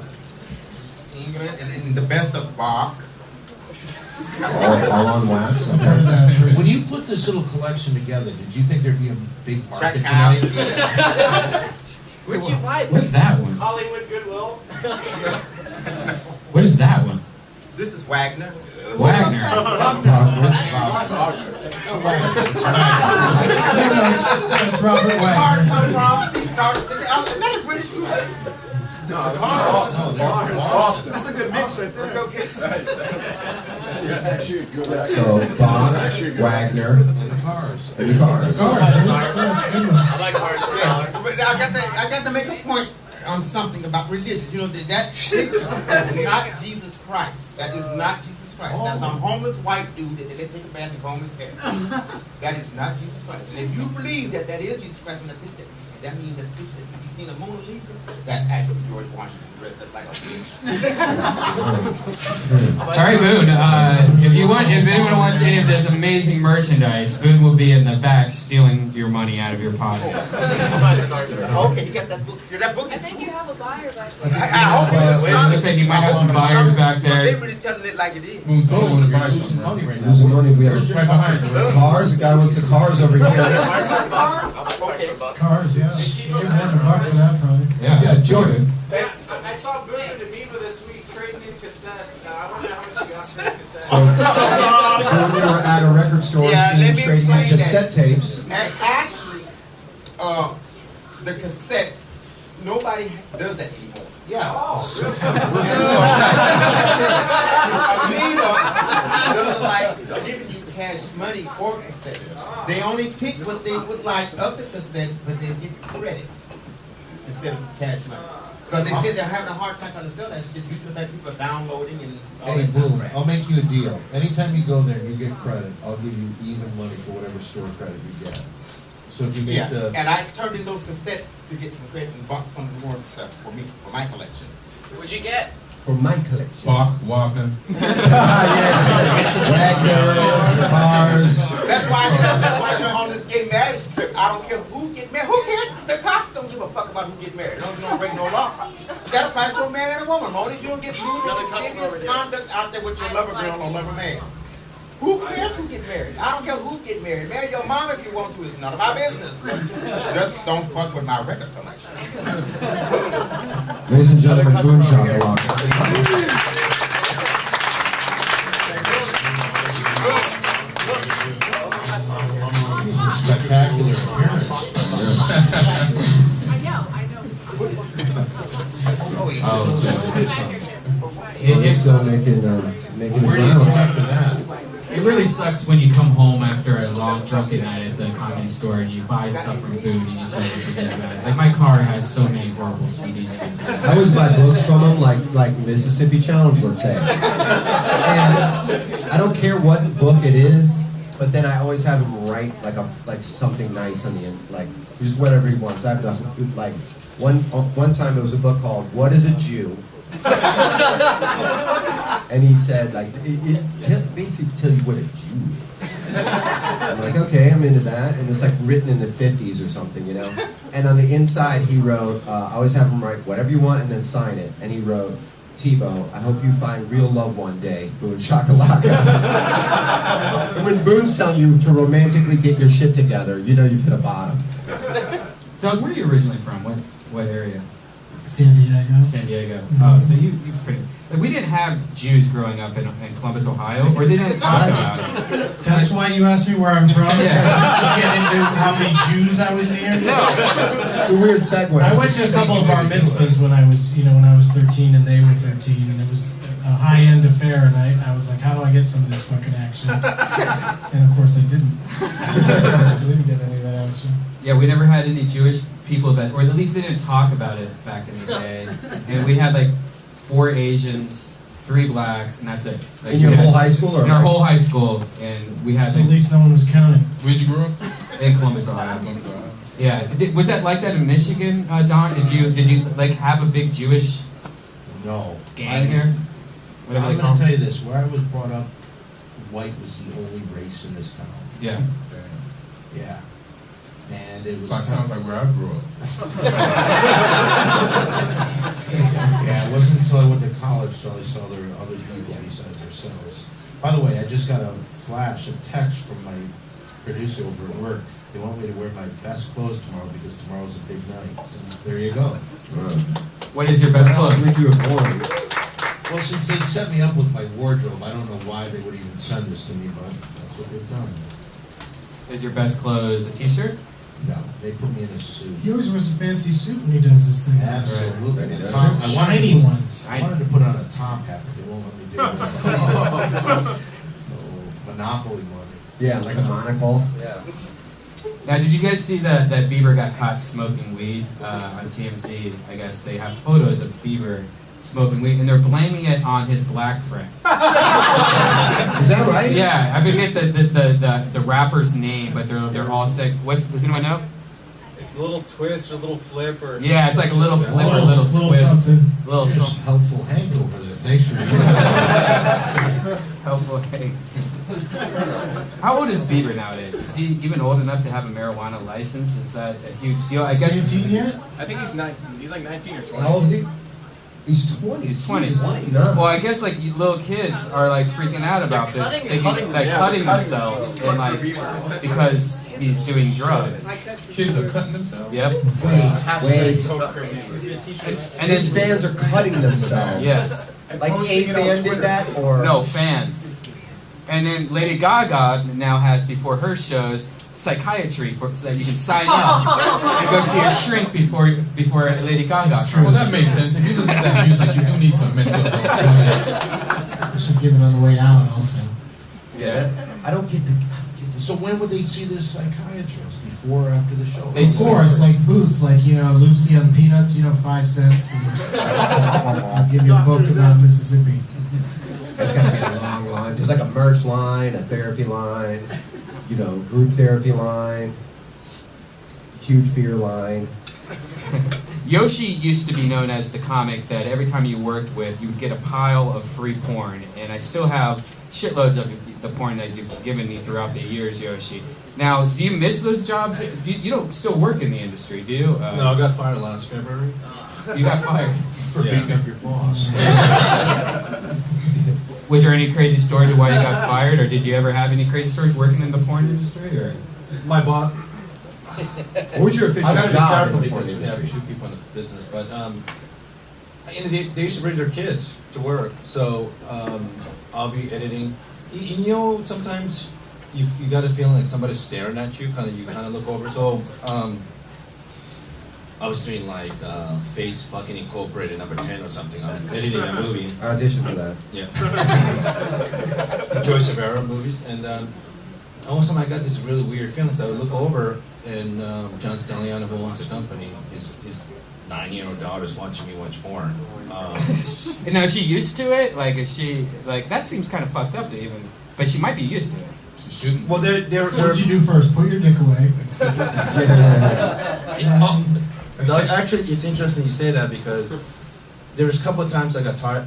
England, and the best of Bach. All on wax. I've heard of that first. When you put this little collection together, did you think there'd be a big market tonight? Where'd you buy What's that one? Hollywood Goodwill. What is that one? This is Wagner. Wagner. That's Robert Cars Wagner. come from these cars. Is that a British group? That's a good mix right there. Okay. So, Bob, Wagner, And the cars. and the cars. That's good one. I like cars for dollars. But I got to make a point on something about religion. You know, that picture is not Jesus Christ. That is not Jesus Christ. That's some homeless white dude that they let take a bath and comb his hair. That is not Jesus Christ. And if you believe that is Jesus Christ in the picture, that means that the picture that you've seen of Mona Lisa, that's actually George Washington dressed up like a bitch. Sorry, Boon. If anyone wants any of this amazing merchandise, Boon will be in the back stealing your money out of your pocket. Okay, you got that book. That book I is think you have a buyer back I there. hope it's It not. looks like you might have some buyers back But they there. really telling it like it is. Boom, so I want to buy Losing something. money right now. Losing money. We have Right behind you. cars. The guy wants the cars over here. Okay. Cars, yeah. Give more than $1 for that, probably. Yeah, Jordan. I saw Boon and Amoeba this week trading in cassettes. Now I wonder how much you got for the cassettes. So, we were at a record store Yeah, let seeing me trading in explain cassette tapes. And actually, the cassette, nobody does that anymore. Yeah. Amoeba doesn't like giving you cash money for cassettes. They only pick what they would like of the cassettes, but they give you credit instead of cash money. Because they said they're having a hard time trying to sell that shit due to the fact people are downloading and all Hey, that Boom, crap. I'll make you a deal. Anytime you go there and you get credit, I'll give you even money for whatever store credit you get. So if you Yeah, get the... and I turned in those cassettes to get some credit and bought some more stuff for me, for my collection. What'd you get? For my collection. Bach, Wagner. Wagner, cars. That's why I'm on this gay marriage trip. I don't care who get married. Who cares? The cops don't give a fuck about who get married. You don't break no law. That applies to a man and a woman. As long as you don't get lewd and mischievous conduct out there with your lover girl or lover man. Who cares who get married? I don't care who get married. Marry your mom if you want to. It's none of my business. Just don't fuck with my record collection. Ladies and gentlemen, Boon Shakalaka. Spectacular appearance. I know. He's still making his Where do you go rounds. after that? It really sucks when you come home after a long drunken night at the comedy store and you buy stuff from Boon and you totally forget about it. Like my car has so many horrible CDs in it. I always buy books from him, like Mississippi Challenge, let's say. And I don't care what book it is, but then I always have him write like something nice on the end, like just whatever he wants. I have the, like one time it was a book called "What is a Jew?" And he said like it basically tell you what a Jew is. I'm like, okay, I'm into that, and it's like written in the 50s or something, you know. And on the inside he wrote, I always have him write whatever you want and then sign it, and he wrote, Thibault, I hope you find real love one day, Boon Shakalaka. And when Boon's telling you to romantically get your shit together, you know you've hit a bottom. Doug, where are you originally from? What area? San Diego. San Diego. Oh, so you've pretty... Like, we didn't have Jews growing up in Columbus, Ohio, or they didn't talk about it. That's why you asked me where I'm from? Yeah. To get into how many Jews I was near? It's a weird segue. I went to a couple of bar mitzvahs when I was 13 and they were 13, and it was a high-end affair, and I was like, how do I get some of this fucking action? And of course I didn't. I didn't get any of that action. Yeah, we never had any Jewish people that, or at least they didn't talk about it back in the day. And we had like 4 Asians, 3 blacks, and that's it. Like, in your whole high school? Or in our whole high school, and we had At least no one was counting. Where'd you grow up? in Columbus, Ohio. Columbus, Ohio. Yeah, was that like that in Michigan, Don? Did you like have a big Jewish No. gang here? Whatever I'm they call going to them? tell you this. Where I was brought up, white was the only race in this town. Yeah. Yeah. And it was... Sounds like where I grew up. Yeah, it wasn't until I went to college till I saw there were other people besides ourselves. By the way, I just got a text from my producer over at work. They want me to wear my best clothes tomorrow because tomorrow's a big night. So there you go. What is your best What else clothes? would you have worn? Well, since they set me up with my wardrobe, I don't know why they would even send this to me, but that's what they've done. Is your best clothes a T-shirt? No, they put me in a suit. He always wears a fancy suit when he does this thing. Absolutely. Right. And a top, Shiny ones. I wanted to put on a top hat, but they won't let me do it. No, Monopoly money. Yeah, like a monocle. Yeah. Now, did you guys see that Bieber got caught smoking weed on TMZ? I guess they have photos of Bieber smoking weed, and they're blaming it on his black friend. Is that right? Yeah, I forget the rapper's name, but they're all sick. Does anyone know? It's a little twist or a little flip or... Yeah, it's like a little flip or a Little little twist. something. Little There's something. helpful Hank over there. Thanks for Helpful. Hey. How old is Bieber nowadays? Is he even old enough to have a marijuana license? Is that a huge deal? I guess. 17 yet? I think he's nice. He's like 19 or 20. How old is he? He's 20. He's 20. Jesus, no. Well, I guess like you little kids are like freaking out about this, cutting themselves, and like because he's doing drugs. Kids are cutting themselves? Yep. Wait. So crazy. And His then fans are cutting themselves. yes, Like a fan did that, or no fans. And then Lady Gaga now has before her shows psychiatry so that you can sign up and go see a shrink before Lady Gaga. Well, that makes sense. If you listen to that music, you do need some mental health. I should give it on the way out also. Yeah. I don't get the. So when would they see this psychiatrist? Before or after the show? Before, it's like Boots, like, Lucy on Peanuts, 5 cents. And I'll give you a book about Mississippi. There's got to be a long line. There's like a merch line, a therapy line, group therapy line, huge beer line. Yoshi used to be known as the comic that every time you worked with, you would get a pile of free porn. And I still have shitloads of the porn that you've given me throughout the years, Yoshi. Now, do you miss those jobs? You don't still work in the industry, do you? No, I got fired last February. You got fired. For beating up your boss. Was there any crazy story to why you got fired, or did you ever have any crazy stories working in the porn industry? Or My boss. What was your official I gotta be job careful in the porn because we have industry? two people in the business, but they used to bring their kids to work, so I'll be editing. You know, sometimes you got a feeling like somebody's staring at you. You kind of look over. So I was doing like Face Fucking Incorporated #10 or something. I was editing a movie. I auditioned for that. Yeah. Joy Severa movies, and all of a sudden I got this really weird feeling. So I would look over, and John Stelliano, who owns the company, his 9-year-old daughter's watching me watch porn. And now, is she used to it? Like, is she like that? Seems kind of fucked up to even, but she might be used to it. She shouldn't. Well, What did you do first? Put your dick away. Actually, it's interesting you say that because there was a couple of times I got tired.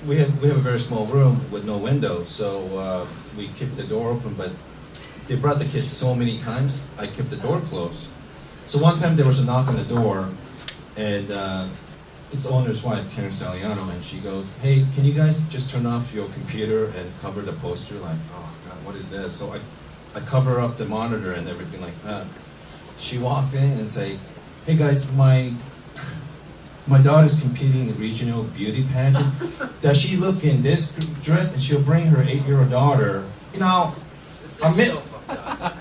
We have a very small room with no windows, so we kept the door open. But they brought the kids so many times, I kept the door closed. So one time there was a knock on the door, and it's the owner's wife, Karen Stalliano, and she goes, "Hey, can you guys just turn off your computer and cover the poster?" Like, oh God, what is this? So I cover up the monitor and everything like that. She walked in and say, "Hey guys, my daughter's competing in a regional beauty pageant. Does she look in this dress?" And she'll bring her 8-year-old daughter. You know,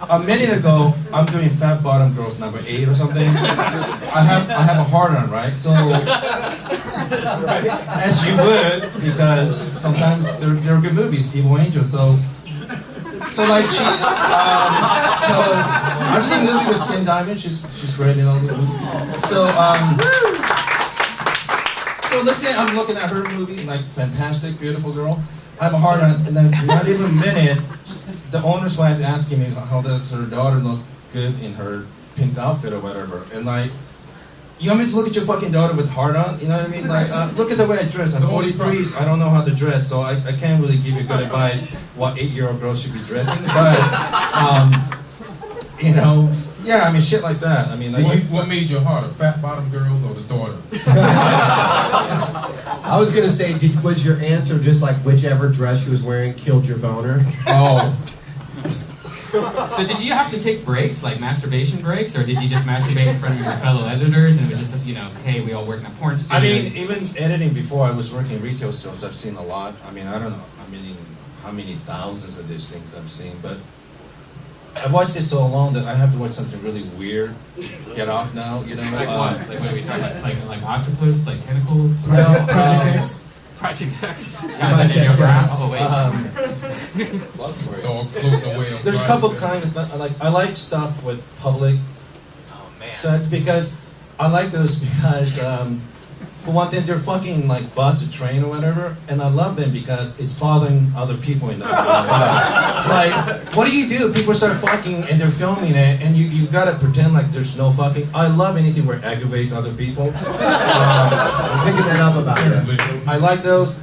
a minute ago, I'm doing Fat Bottom Girls #8 or something. I have a hard on, right? So, as you would, because sometimes they're good movies, Evil Angel. So like she, so I've seen a movie with Skin Diamond. She's great in all those movies. So let's say I'm looking at her movie, like fantastic, beautiful girl. I have a hard on, and then not even a minute, the owner's wife asking me how does her daughter look good in her pink outfit or whatever, and like, you want me to look at your fucking daughter with hard on? You know what I mean? Like, look at the way I dress. I'm 43, so I don't know how to dress, so I can't really give you good advice what 8-year-old girls should be dressing. But, you know, yeah, I mean, shit like that. I mean, like, What made you harder, Fat Bottom Girls or the daughter? I was gonna say, was your answer just like whichever dress she was wearing killed your boner? Oh. So did you have to take breaks, like masturbation breaks, or did you just masturbate in front of your fellow editors and it was just, you know, hey, we all work in a porn studio? I mean, even editing before I was working in retail stores, I've seen a lot. I mean, I don't know how many thousands of these things I've seen, but I've watched it so long that I have to watch something really weird. Get off now, you know? Like what? Like what are we talking about? Like octopus, like tentacles? Well, Project X. Project X. Yeah, then in your bra. Oh wait. Dog floating away on There's a couple kinds of stuff. I like stuff with public sets because I like those because for one thing they're fucking like bus or train or whatever, and I love them because it's bothering other people in the It's like, what do you do? People start fucking and they're filming it, and you gotta pretend like there's no fucking. I love anything where it aggravates other people. I'm picking that up about it. I like those.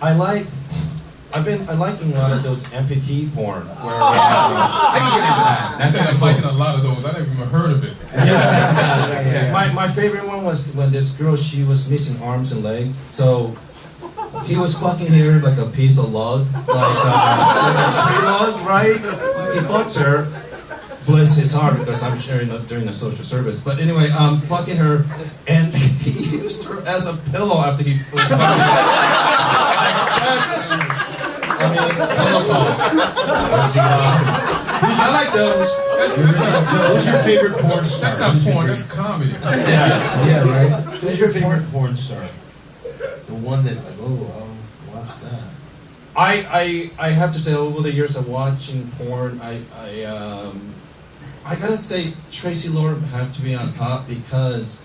I've been liking a lot of those amputee porn. Where, I can get into that. That's I'm liking a lot of those. I never even heard of it. yeah. My favorite one was when this girl, she was missing arms and legs. So he was fucking her like a piece of log, like a street log, right? He fucks her. Bless his heart, because I'm sharing during the social service. But anyway, fucking her, and he used her as a pillow after he was fucking her. Like, that's, I mean, pillow talk. I like those. Who's your favorite porn star? That's not porn, that's comedy. Yeah, right? Who's your favorite porn star? The one that, like, oh, I'll watch that. I have to say, over the years of watching porn, I gotta say Tracy Lord have to be on top because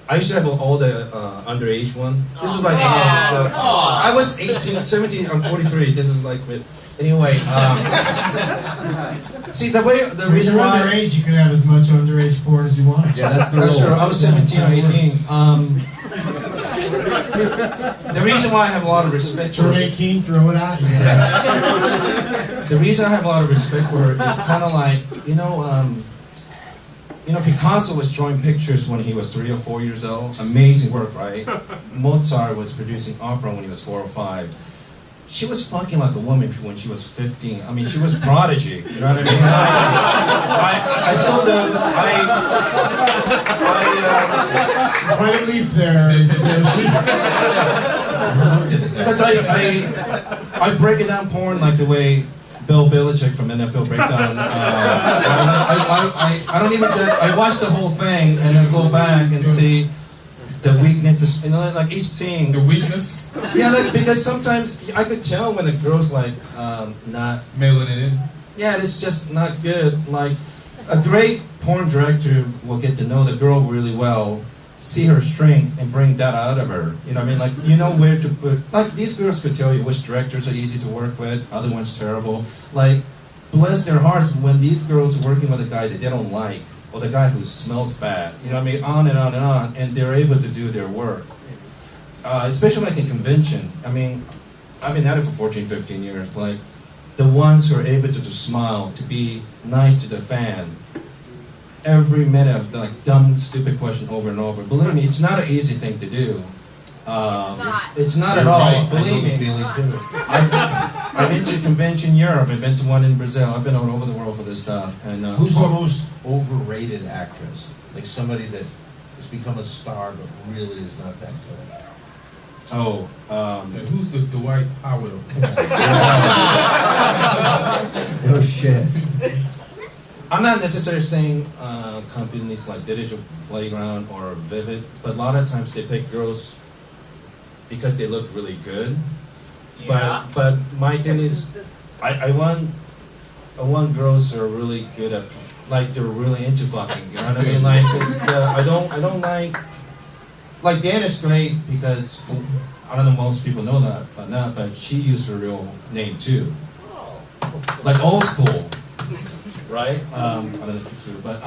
I used to have all the underage one. This is like I was 18, 17. I'm 43. This is like anyway. See the reason When you're why underage, you can have as much underage porn as you want. Yeah, that's the that's rule. true. I was 17 or 18. The reason why I have a lot of respect for Turn 18, throw it out. the reason I have a lot of respect for her is kind of like, you know, Picasso was drawing pictures when he was 3 or 4 years old. Amazing work, right? Mozart was producing opera when he was 4 or 5. she was fucking like a woman when she was 15. I mean, she was prodigy. You know what I mean? I saw those. Quite a leap there, Yoshi. Because I break it down porn like the way Bill Belichick from NFL break down. I don't even judge. I watch the whole thing and then go back and see the weaknesses. You know, like each scene. The weakness. Yeah, like, because sometimes I could tell when a girl's like not mailing it in. Yeah, it's just not good. Like a great porn director will get to know the girl really well, see her strength, and bring that out of her. You know what I mean? Like, you know where to put. Like, these girls could tell you which directors are easy to work with, other ones terrible. Like, bless their hearts when these girls are working with a guy that they don't like, or the guy who smells bad. You know what I mean? On and on and on, and they're able to do their work. Especially like in convention. I mean, I've been at it for 14, 15 years. Like, the ones who are able to just smile, to be nice to the fan, every minute of like dumb, stupid question over and over. Believe me, it's not an easy thing to do. It's not at all. Right. Believe me. I've been to convention Europe. I've been to one in Brazil. I've been all over the world for this stuff. And who's the most overrated actress? Like somebody that has become a star but really is not that good. And who's the Dwight Howard of porn? Oh shit. I'm not necessarily saying companies like Digital Playground or Vivid, but a lot of times they pick girls because they look really good. Yeah. But my thing is, I want girls who are really good at, like they're really into fucking. You know what I mean? Like I don't like Dan is great because I don't know most people know that, but she used her real name too, like old school. Right? I don't know if it's true, but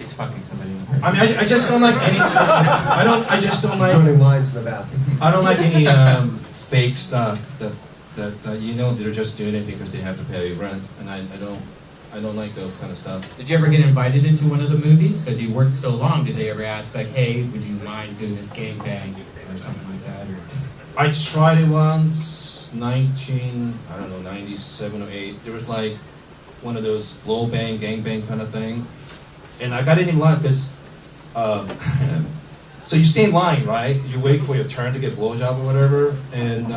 She's fucking somebody. I mean, I just don't like any. I just don't like. Running lines in the bathroom. I don't like any fake stuff that you know they're just doing it because they have to pay rent, and I don't like those kind of stuff. Did you ever get invited into one of the movies? Because you worked so long, did they ever ask, like, hey, would you mind doing this gangbang or something like that? Or? I tried it once, 97 or 8. There was like one of those blow bang, gang bang kind of thing. And I got in line because, so you stay in line, right? You wait for your turn to get blowjob or whatever. And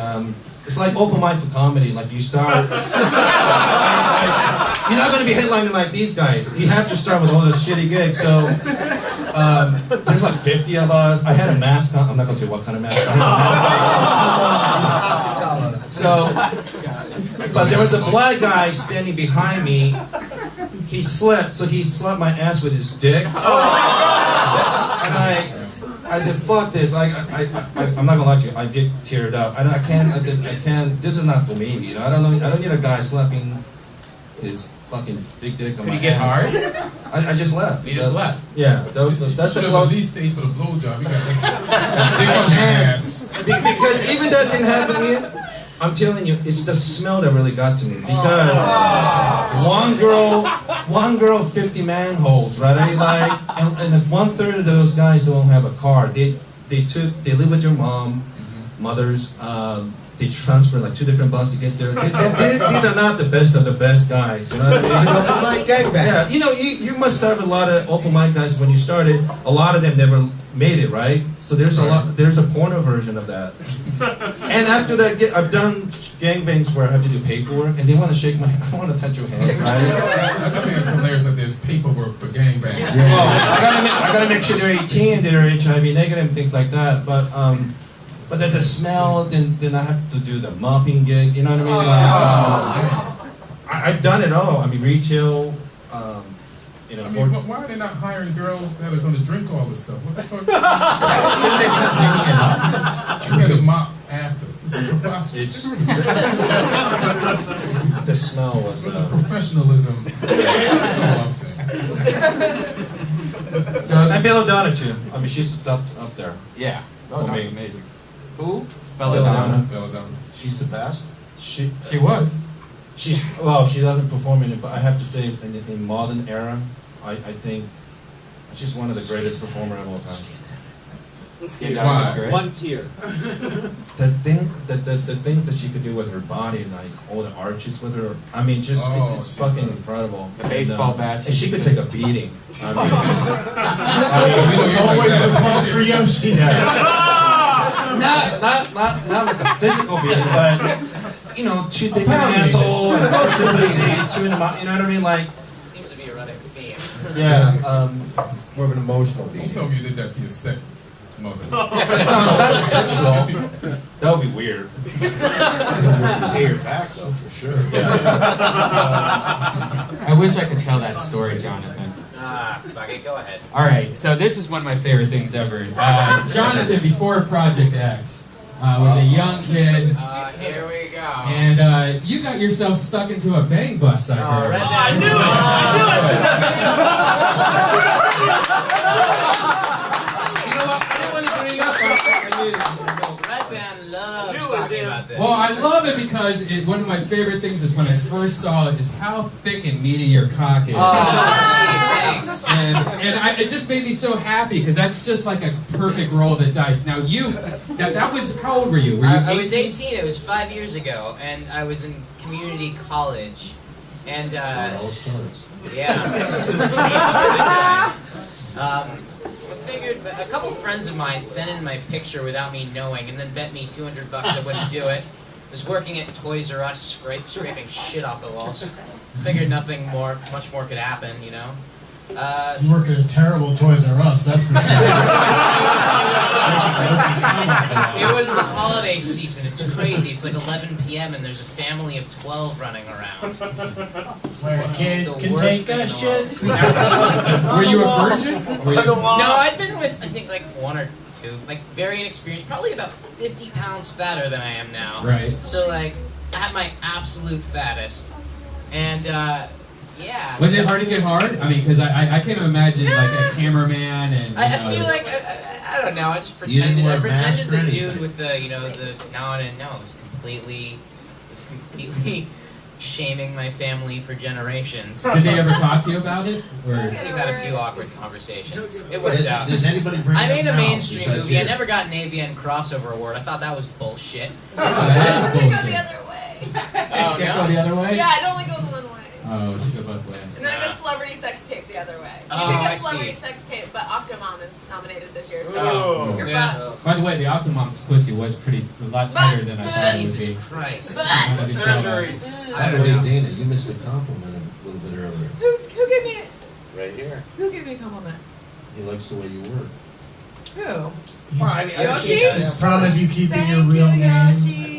it's like open mic for comedy. Like you start, you're not going to be headlining like these guys. You have to start with all those shitty gigs. So there's like 50 of us. I had a mask on. I'm not going to tell you what kind of mask. I had a mask on. So, but there was a black guy standing behind me. He slipped, so he slapped my ass with his dick. And I said, "Fuck this!" I'm not gonna lie to you. I did tear it up. I can't. This is not for me. You know, I don't need a guy slapping his fucking big dick on my Did you get hard? I just left. You just left? Yeah, that's the at least stayed for the blowjob. You got dick on your ass. Because even that didn't happen here. I'm telling you, it's the smell that really got to me. Because one girl, 50 manholes, right? I mean, like, and if 1/3 of those guys don't have a car, they live with your mom, mothers. They transfer like 2 different buses to get there. These are not the best of the best guys. You know what I mean? Open mic gangbang. Yeah, you know, you must start with a lot of open mic guys when you started. A lot of them never made it, right? So there's a porno version of that. And after that, I've done gangbangs where I have to do paperwork, and they want to shake my, I want to touch your hand, right? I think it's hilarious that there's paperwork for gangbang. Yeah. Well, I gotta make sure they're 18, they're HIV negative, and things like that. But then the smell, then I have to do the mopping gig. You know what I mean? I've done it all. I mean, retail. You know, why are they not hiring girls that are going to drink all this stuff? What the fuck? You got to mop after. It's the smell was. This is professionalism. That's all I'm saying. And Belladonna too. I mean, she's up there. Yeah. For me. Amazing. Who? Belladonna. She's the best. She was. She doesn't perform in it, but I have to say, in modern era, I think she's one of the greatest performers of all time. Skate Why? down was great. One tier. The things that she could do with her body, like all the arches with her. I mean, just it's fucking incredible. The baseball bat. And she could take a beating. I mean, Always applause for Yoshi. yeah. not like a physical beating, but you know, chewing the asshole and chewing them out. You know what I mean? Like, Seems to be a running theme. yeah. More of an emotional Don't beat. tell me you did that to your second mother. No, that's sexual. That would be weird. Hey, you're back though, for sure. I wish I could tell that story, Jonathan. Fuck it, go ahead. All right, so this is one of my favorite things ever. Jonathan, before Project X, was a young kid, Here we go. and you got yourself stuck into a bang bus, I heard. Redban. I knew You know what? I didn't want to bring it up. Redban loves talking about this. Well, I love it because one of my favorite things is when I first saw it is how thick and meaty your cock is. Thanks. And it just made me so happy because that's just like a perfect roll of the dice. Now that was, how old were you? Were you I was 18. It was 5 years ago, and I was in community college. And It all starts. yeah. I figured a couple friends of mine sent in my picture without me knowing, and then bet me $200 I wouldn't do it. Was working at Toys R Us, scraping shit off the walls. Figured much more could happen, you know. You work at a terrible Toys R Us, that's for sure. It was the holiday season. It's crazy. It's like 11 p.m. and there's a family of 12 running around. Where a kid The can worst take thing in that the shit. Were you a virgin? Were you- No, I'd been with, I think, like one or two. Like, very inexperienced. Probably about 50 pounds fatter than I am now. Right. So, like, at my absolute fattest. And, yeah. Was it hard to get hard? I mean, because I can't imagine like a cameraman and. I feel like I don't know. I just You didn't pretended. wear I a mask pretended or the dude anything? with the no. It was completely shaming my family for generations. Did they ever talk to you about it? Or We've had a few awkward conversations. It worked out. Does anybody bring I it made up a now, mainstream besides movie. I you? never got an AVN crossover award. I thought that was bullshit. that is It goes bullshit. the other way. Oh, Can't go the other way. Yeah, it only goes one way. Oh, it's just both ways. And then it goes celebrity sex tape the other way. You Oh, can I get celebrity see. sex tape, but Octomom is nominated this year, so Oh. you're Yeah. fucked. By the way, the Octomom's pussy was a lot tighter than I thought it would Jesus be. Christ. I don't think so. By the way, Dana, you missed a compliment a little bit earlier. Who gave me Right here. a compliment? He likes the way you work. Who? Yoshi? Yoshi? He's proud of you keeping Thank your real you, name. Yoshi.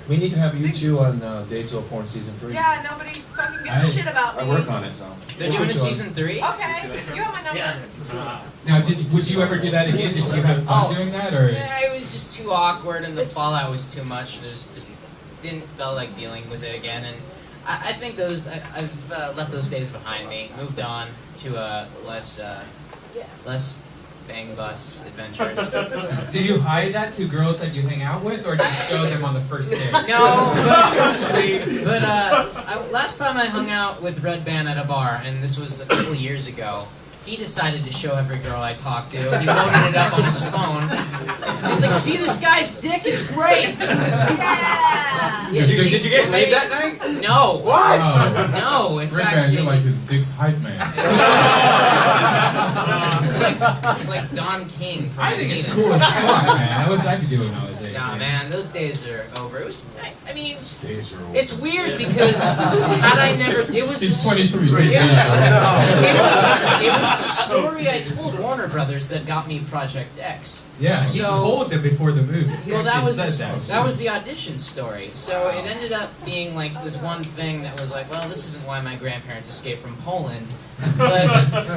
We need to have you two on Dates of Porn season 3. Yeah, nobody fucking gives a shit about me. I work on it, so. They're doing it season 3? Okay, you have my number. Now, would you ever do that again? Did you have fun doing that, or? Yeah, it was just too awkward, and the fallout was too much. And it was just didn't feel like dealing with it again. And I think I've left those days behind me. Moved on to less bang bus adventures. Did you hide that to girls that you hang out with, or did you show them on the first date? No, but last time I hung out with Redban at a bar, and this was a couple years ago. He decided to show every girl I talked to. He loaded it up on his phone. He's like, "See this guy's dick? It's great." Yeah. Did you get laid that night? No. What? No. In fact, Redban, you're like his dick's hype man. it's like Don King from I think it's Venus. cool as fuck, man. I wish I could do it when I was 18. Nah, man, those days are over. It was. I mean, Days are over. it's weird because had I never, it was. He's the- 23. Yeah. It was the story I told Warner Brothers that got me Project X. Yeah, he So- told them before the movie. He Well, that actually was said that was the audition story. So it ended up being like this one thing that was like, well, this isn't why my grandparents escaped from Poland, but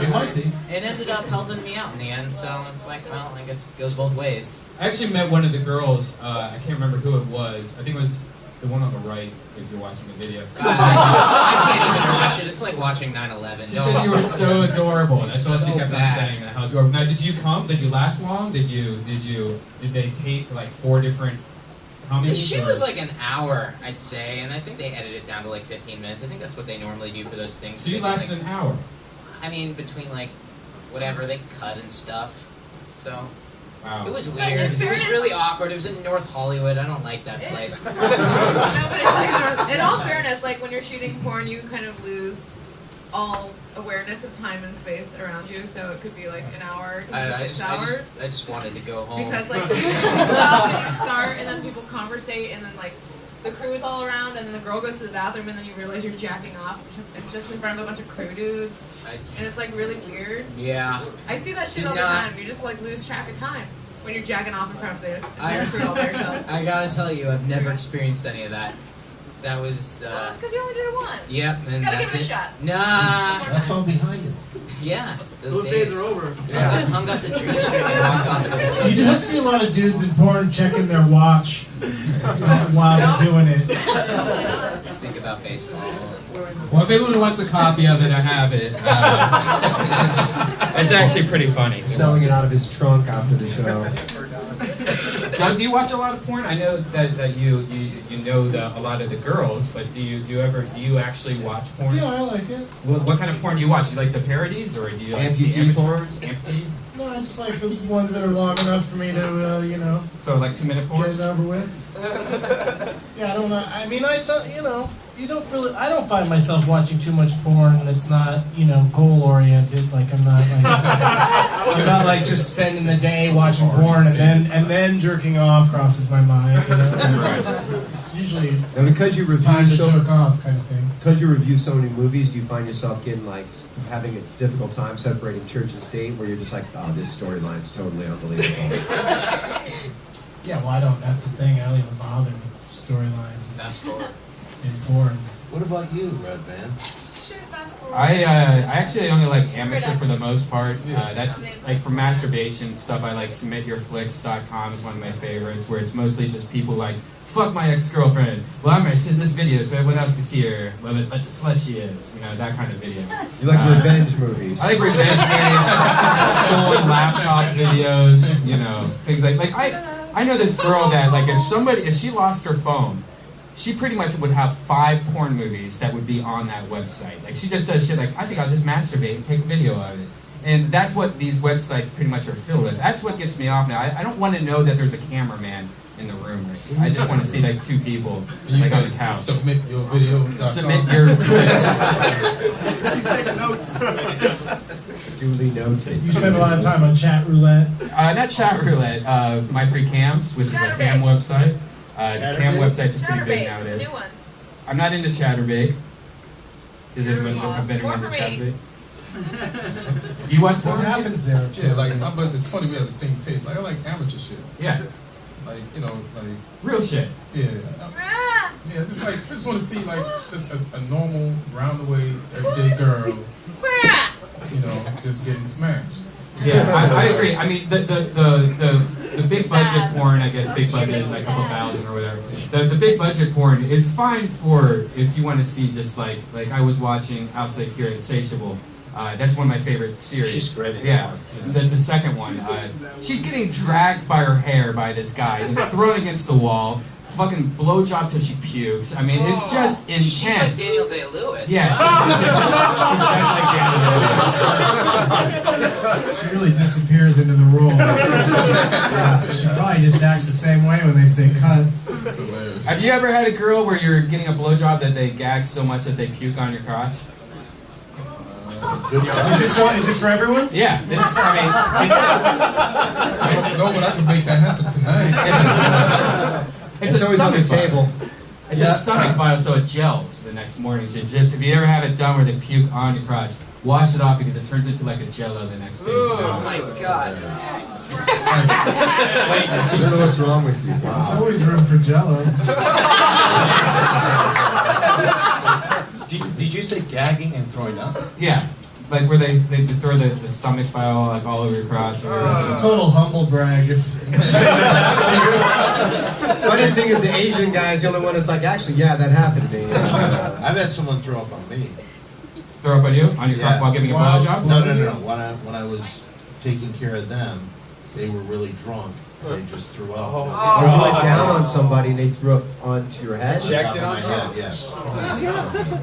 It might be. it ended up helping me out in the end. So it's like, well, I guess it goes both ways. I actually met one of the girls. I can't remember who it was. I think it was the one on the right. If you're watching the video, I can't even watch it. It's like watching 9/11. she said you were so adorable. That's what she So kept on bad. saying. How adorable. Now, did you come? Did you last long? Did they take like 4 different? How many? The shoot or- was like an hour, I'd say, and I think they edited it down to like 15 minutes. I think that's what they normally do for those things. So you They, lasted like, an hour. I mean, between like whatever they cut and stuff. So Wow. it was weird. It was really awkward. It was in North Hollywood. I don't like that place. No, but it's like, in all fairness, like when you're shooting porn, you kind of lose all awareness of time and space around you. So it could be like an hour, it could be 6 hours. I just wanted to go home. Because like you stop and you start, and then people conversate, and then like the crew is all around, and then the girl goes to the bathroom, and then you realize you're jacking off just in front of a bunch of crew dudes, and it's like really weird. Yeah. I see that shit all the time. You just like lose track of time when you're jacking off in front of the entire crew all by yourself. I gotta tell you, I've never experienced any of that. That was. Well, that's because you only did it once. Yep, and Gotta that's give it a shot. Nah. That's all behind you. Yeah, Those days are over. Yeah. Hung up the tree string and walked onto the You sunset. don't see a lot of dudes in porn checking their watch while they're doing it. Think about baseball. Well, if anyone wants a copy of it, I have it. It's actually pretty funny. Selling it out of his trunk after the show. Now, do you watch a lot of porn? I know that you know a lot of the girls, but do you actually watch porn? Yeah, I like it. What kind of porn do you watch? Do you like the parodies, or do you like Amputee porn? Amputee? No, I just like the ones that are long enough for me to, So like 2-minute porn? get it over with. Yeah, I don't know. I mean, I don't find myself watching too much porn that's not, goal oriented. Like I'm not like just spending the day watching porn and then jerking off crosses my mind. It's usually And because you it's time review to jerk off kind of thing. because you review so many movies, do you find yourself getting like having a difficult time separating church and state, where you're just like, oh, this storyline's totally unbelievable. Yeah, well, I don't. That's the thing. I don't even bother with storylines That's for. in porn. What about you, Redban? Shoot, fast forward. I actually only like amateur for the most part. That's like for masturbation stuff. I like submityourflicks.com is one of my favorites, where it's mostly just people like, fuck my ex-girlfriend. Well, I'm gonna send this video so everyone else can see her. What a slut she is. That kind of video. You like revenge movies. I like revenge movies, stolen laptop videos, things like I know this girl that like if she lost her phone, she pretty much would have 5 porn movies that would be on that website. Like she just does shit like, I think I'll just masturbate and take a video of it. And that's what these websites pretty much are filled with. That's what gets me off now. I don't want to know that there's a cameraman in the room. I just want to see like 2 people like on the couch. Submit your video. Submit your He's taking notes. Duly noted. You spend a lot of time on chat roulette. Not chat roulette. My Free Cams, which is a cam website. The cam website is pretty big Chatterbait is a nowadays. new one. I'm not into Chatterbait. Does anyone have anyone into More for me. Chatterbait? Do you watch What porn? happens there? Yeah, but it's funny we have the same taste. Like I like amateur shit. Yeah, Like real shit. yeah. Ah! Yeah, just like I just want to see like just a normal round the way everyday girl, Ah! just getting smashed. Yeah, I agree. I mean, the big budget porn, I guess big budget, like a couple thousand or whatever. The big budget porn is fine for if you want to see just like I was watching Outside here Insatiable. That's one of my favorite series. She's great. Yeah, the second one. She's getting dragged by her hair by this guy and thrown against the wall. Fucking blowjob till she pukes. I mean, it's just intense. She's like Daniel Day-Lewis. Yeah, she's like Daniel. She really disappears into the role. She probably just acts the same way when they say cut. It's hilarious. Have you ever had a girl where you're getting a blowjob that they gag so much that they puke on your crotch? Is this for everyone? Yeah, this. I mean, No, but I can make that happen tonight. it's a always on the stomach table. bile. It's a stomach bile, so it gels the next morning. So just if you ever have it done where they puke on your crotch, wash it off because it turns into like a jello the next day. Oh my god. I don't know what's wrong with you. There's always room for Jello. Did you say gagging and throwing up? Yeah, like where they throw the stomach bile like all over your crotch. It's a total humble brag. Funny thing is, the Asian guy is the only one that's like, actually, yeah, that happened to me. I've had someone throw up on me. Throw up on you on your crotch while giving a Wow. blowjob? No. When I was taking care of them, they were really drunk. They just threw up. Or you went down on somebody and they threw up onto your head? On top of my head, yes.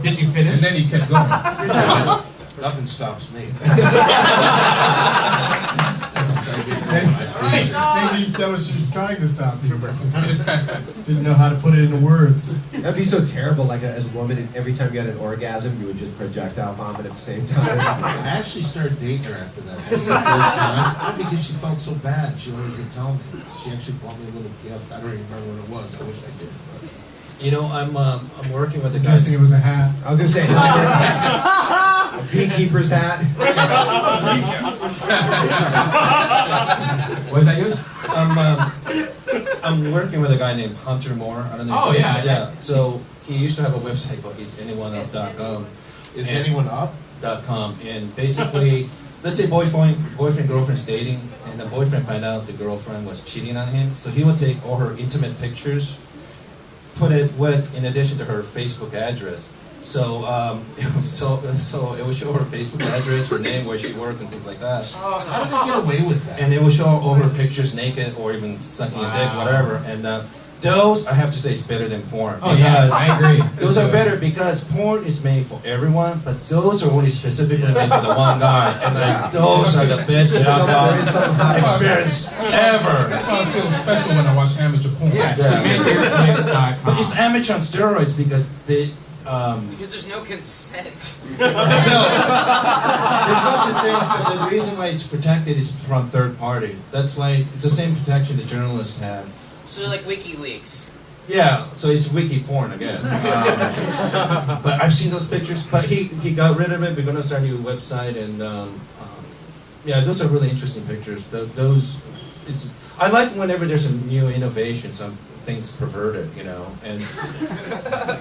Did you finish? And then he kept going. Nothing stops me. Then Maybe that was she was trying to stop you. Didn't know how to put it into words. That'd be so terrible. Like as a woman, every time you had an orgasm, you would just projectile vomit at the same time. I actually started dating her after that. That was the first time. Not because she felt so bad. She always would tell me. She actually bought me a little gift. I don't even remember what it was. I wish I did. But. You know, I'm working with the I'm guys. guessing it was a hat. I was gonna say, a beekeeper's hat. What is that yours? I'm working with a guy named Hunter Moore. I don't know. Oh, yeah. Yeah. So he used to have a website called isanyoneup.com. Is anyone up? .com, and basically, let's say boyfriend girlfriend's dating, and the boyfriend find out the girlfriend was cheating on him. So he would take all her intimate pictures, put it in addition to her Facebook address. So it would show her Facebook address, her name, where she worked, and things like that. How did they get away with that? And it would show all her pictures naked or even sucking a dick, whatever. And those, I have to say, is better than porn. Oh yeah, I agree. Those are better because porn is made for everyone, but those are only specifically made for the one guy. And those are the best job experience ever. That's how I feel special when I watch amateur porn. Yeah. But it's amateur on steroids because they. Because there's no consent. No, there's no consent. But the reason why it's protected is from third party. That's why it's the same protection the journalists have. So they're like WikiLeaks. Yeah, so it's wiki porn, I guess. But I've seen those pictures. But he got rid of it. We're gonna start a new website, and yeah, those are really interesting pictures. I like whenever there's a new innovation, something's perverted, you know. And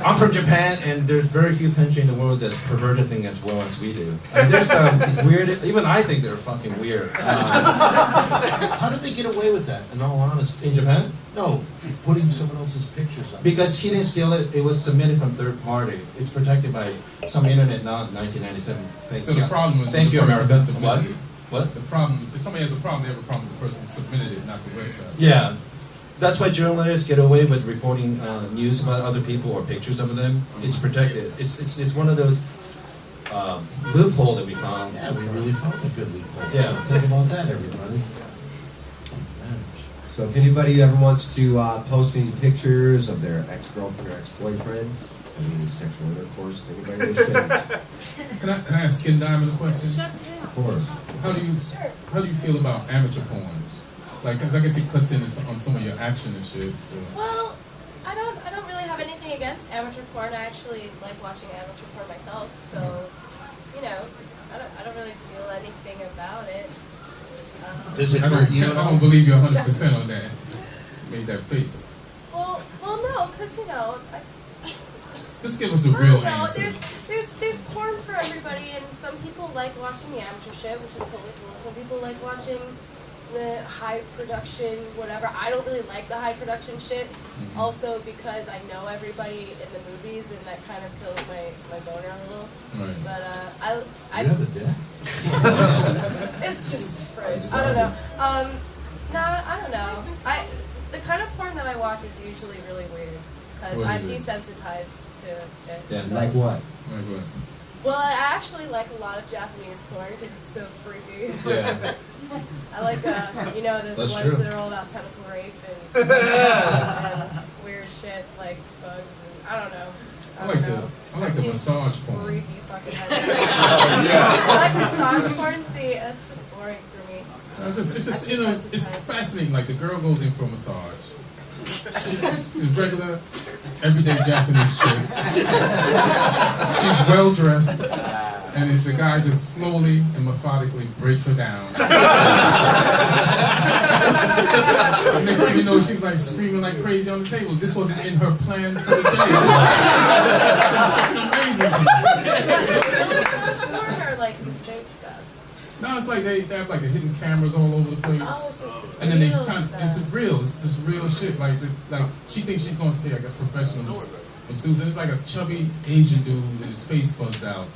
I'm from Japan, and there's very few countries in the world that's perverted thing as well as we do. And there's some weird. Even I think they're fucking weird. How did they get away with that, in all honesty? In Japan? No, putting someone else's pictures up. Because he didn't steal it, it was submitted from third party. It's protected by some internet now, 1997 thing. So the problem is Thank when you, the person America. submitted it. What? The problem, if somebody has a problem, they have a problem with the person who submitted it, not the website. Yeah. That's why journalists get away with reporting news about other people or pictures of them. It's protected. It's one of those loophole that we found. Yeah, we really found a good loophole. Yeah. So think about that, everybody. So if anybody ever wants to post any pictures of their ex-girlfriend or ex-boyfriend, having sexual intercourse with anybody they should. Can I ask Skin Diamond a question? Of course. How do you feel about amateur porn? Like, 'cause I guess it cuts in on some of your action and shit. So. Well, I don't really have anything against amateur porn. I actually like watching amateur porn myself. So, you know, I don't really feel anything about it. Does it I don't believe you 100% on that. Made that face. Well, no, because you know. Just give us the real No, answer. there's porn for everybody, and some people like watching the amateur shit, which is totally cool. Some people like watching the high production, whatever. I don't really like the high production shit, also because I know everybody in the movies, and that kind of kills my boner a little. Right. But I You have a dick? it's just a phrase. I don't know. No, I don't know. The kind of porn that I watch is usually really weird because What I'm is it? desensitized to it. Yeah. So- Like what? Like what? Well, I actually like a lot of Japanese porn because it's so freaky. Yeah. I like, you know, the That's ones true. that are all about tentacle rape and weird shit like bugs and I don't know. I like the I've seen massage porn. freaky fucking heads. I like massage porn. See, that's just boring for me. It's just you know, it's fascinating. Like the girl goes in for a massage. She's regular, everyday Japanese chick. She's well dressed, and if the guy just slowly and methodically breaks her down, and next thing you know, she's like screaming like crazy on the table. This wasn't in her plans for the day. It's just fucking amazing to me. Massage porn or like fake stuff? No, it's like they have like the hidden cameras all over the place. Oh, so it's And then they real kind of, stuff. it's real, it's just real shit. Like she thinks she's gonna see like a professional masseuse, and it's like a chubby Asian dude with his face fuzzed out,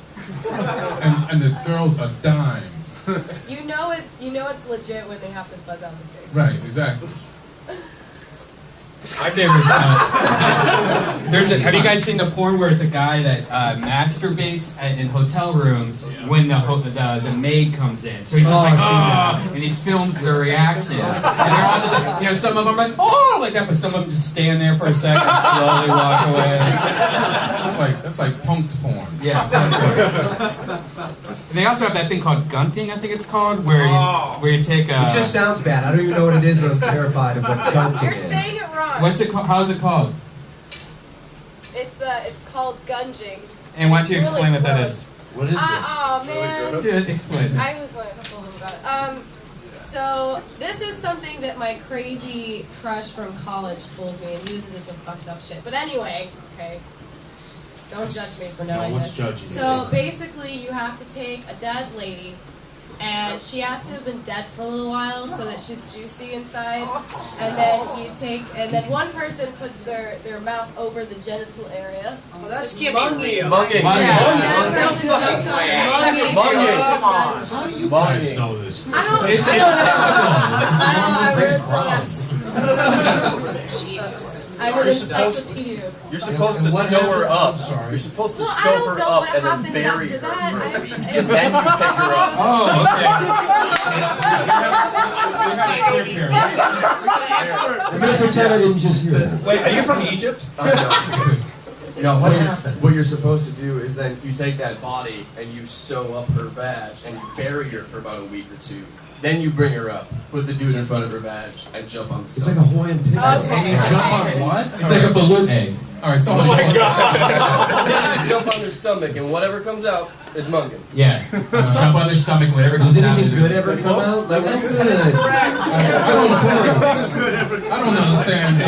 and the girls are dimes. You know it's legit when they have to fuzz out the face. Right, exactly. My favorite have you guys seen the porn where it's a guy that masturbates in hotel rooms when the maid comes in? So he's just and he films their reaction. And they're all just, some of them are like, oh, like that, but some of them just stand there for a second and slowly walk away. That's like punked porn. Yeah, punked porn. And they also have that thing called gunting, I think it's called, where you take a... It just sounds bad. I don't even know what it is, and I'm terrified of what gunting You're is. saying it wrong. What's it called? How's it called? It's called gunging. And why don't you It's explain really what that gross. is? What is it? Oh man. Dude, explain it. I was like, I told him about it. So this is something that my crazy crush from college told me, and he was into some fucked up shit. But anyway, okay. Don't judge me for knowing No one's this. judging you. So basically, you have to take a dead lady, and she has to have been dead for a little while so that she's juicy inside. And then and then one person puts their mouth over the genital area. This can't be real. Munging. Yeah, the person jumps on her stomach. How do you guys know this? I don't I read it Jesus. I read encyclopedia. You're supposed to sew her up. You're supposed to sew her up and then bury her. And then you pick her up. Oh, I'm going to pretend I didn't just hear that. Wait, are you from Egypt? No, what you're supposed to do is then you take that body and you sew up her vag and you bury her for about a week or two. Then you bring her up, put the dude in front of her vag, and jump on the It's stomach. like a Hawaiian pig. And you jump on what? It's like a balloon egg. All right, so God! Jump on their stomach, and whatever comes out is munging. Yeah. Jump on their stomach, whatever Does comes out. anything good ever come out? Like, what's good? I don't understand.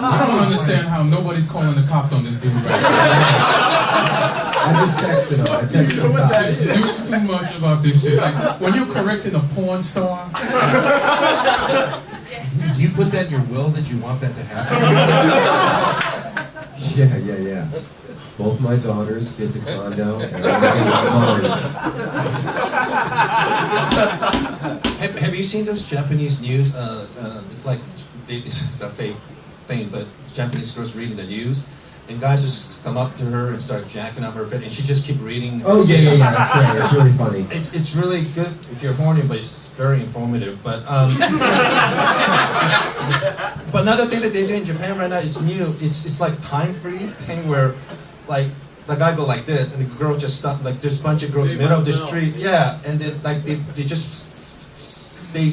I don't understand how nobody's calling the cops on this dude right now. I just texted him. There's too much about this shit. Like, when you're correcting a porn star, Do you put that in your will that you want that to happen? Yeah. Both my daughters get the condo, and I'm Have you seen those Japanese news? It's like it's a fake thing, but Japanese girls reading the news, and guys just come up to her and start jacking up her face, and she just keep reading. Oh yeah, that's great. It's really funny. It's really good if you're horny, but it's very informative. But but another thing that they do in Japan right now is new. It's like time freeze thing where, like, the guy go like this, and the girl just stop. Like there's a bunch of girls in the middle of the street, yeah, and then like they just stay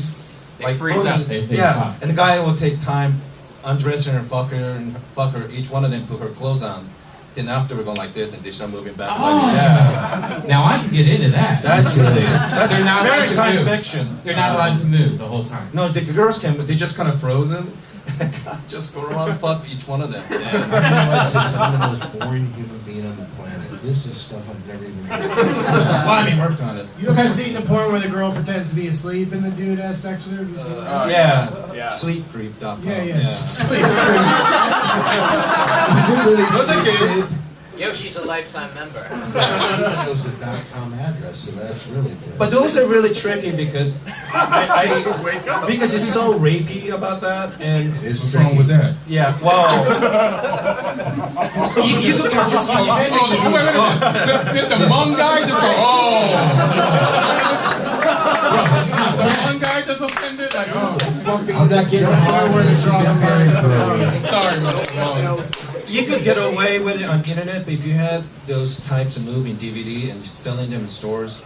like freeze frozen. up. They Yeah, stop. and the guy will take time, undress her and fuck her. Each one of them put her clothes on. Then after we're going like this, and they start moving back. Yeah. Now I can get into that. That's They're not allowed very to science move. fiction. They're not allowed to move the whole time. No, the girls can, but they're just kind of frozen. Just go around and fuck each one of them. I realize that I'm the most boring human being on the planet. This is stuff I've never even heard of. Well, I mean, worked on it. You ever seen the porn where the girl pretends to be asleep and the dude has sex with her? Have you seen that? Yeah. Sleepcreep.com. Yeah. Sleep. Those are good. Yoshi's a lifetime member. That was the .com address, so that's really good. But those are really tricky because because it's so rapey about that, and It is what's tricky. wrong with that? yeah, well, you could just Did the Hmong guy just go, oh? The Hmong guy just offended? Like, oh, I'm not getting hard where it's wrong. I'm sorry, Mr. Hmong. you could get away with it on the internet, but if you had those types of movie in DVD and selling them in stores,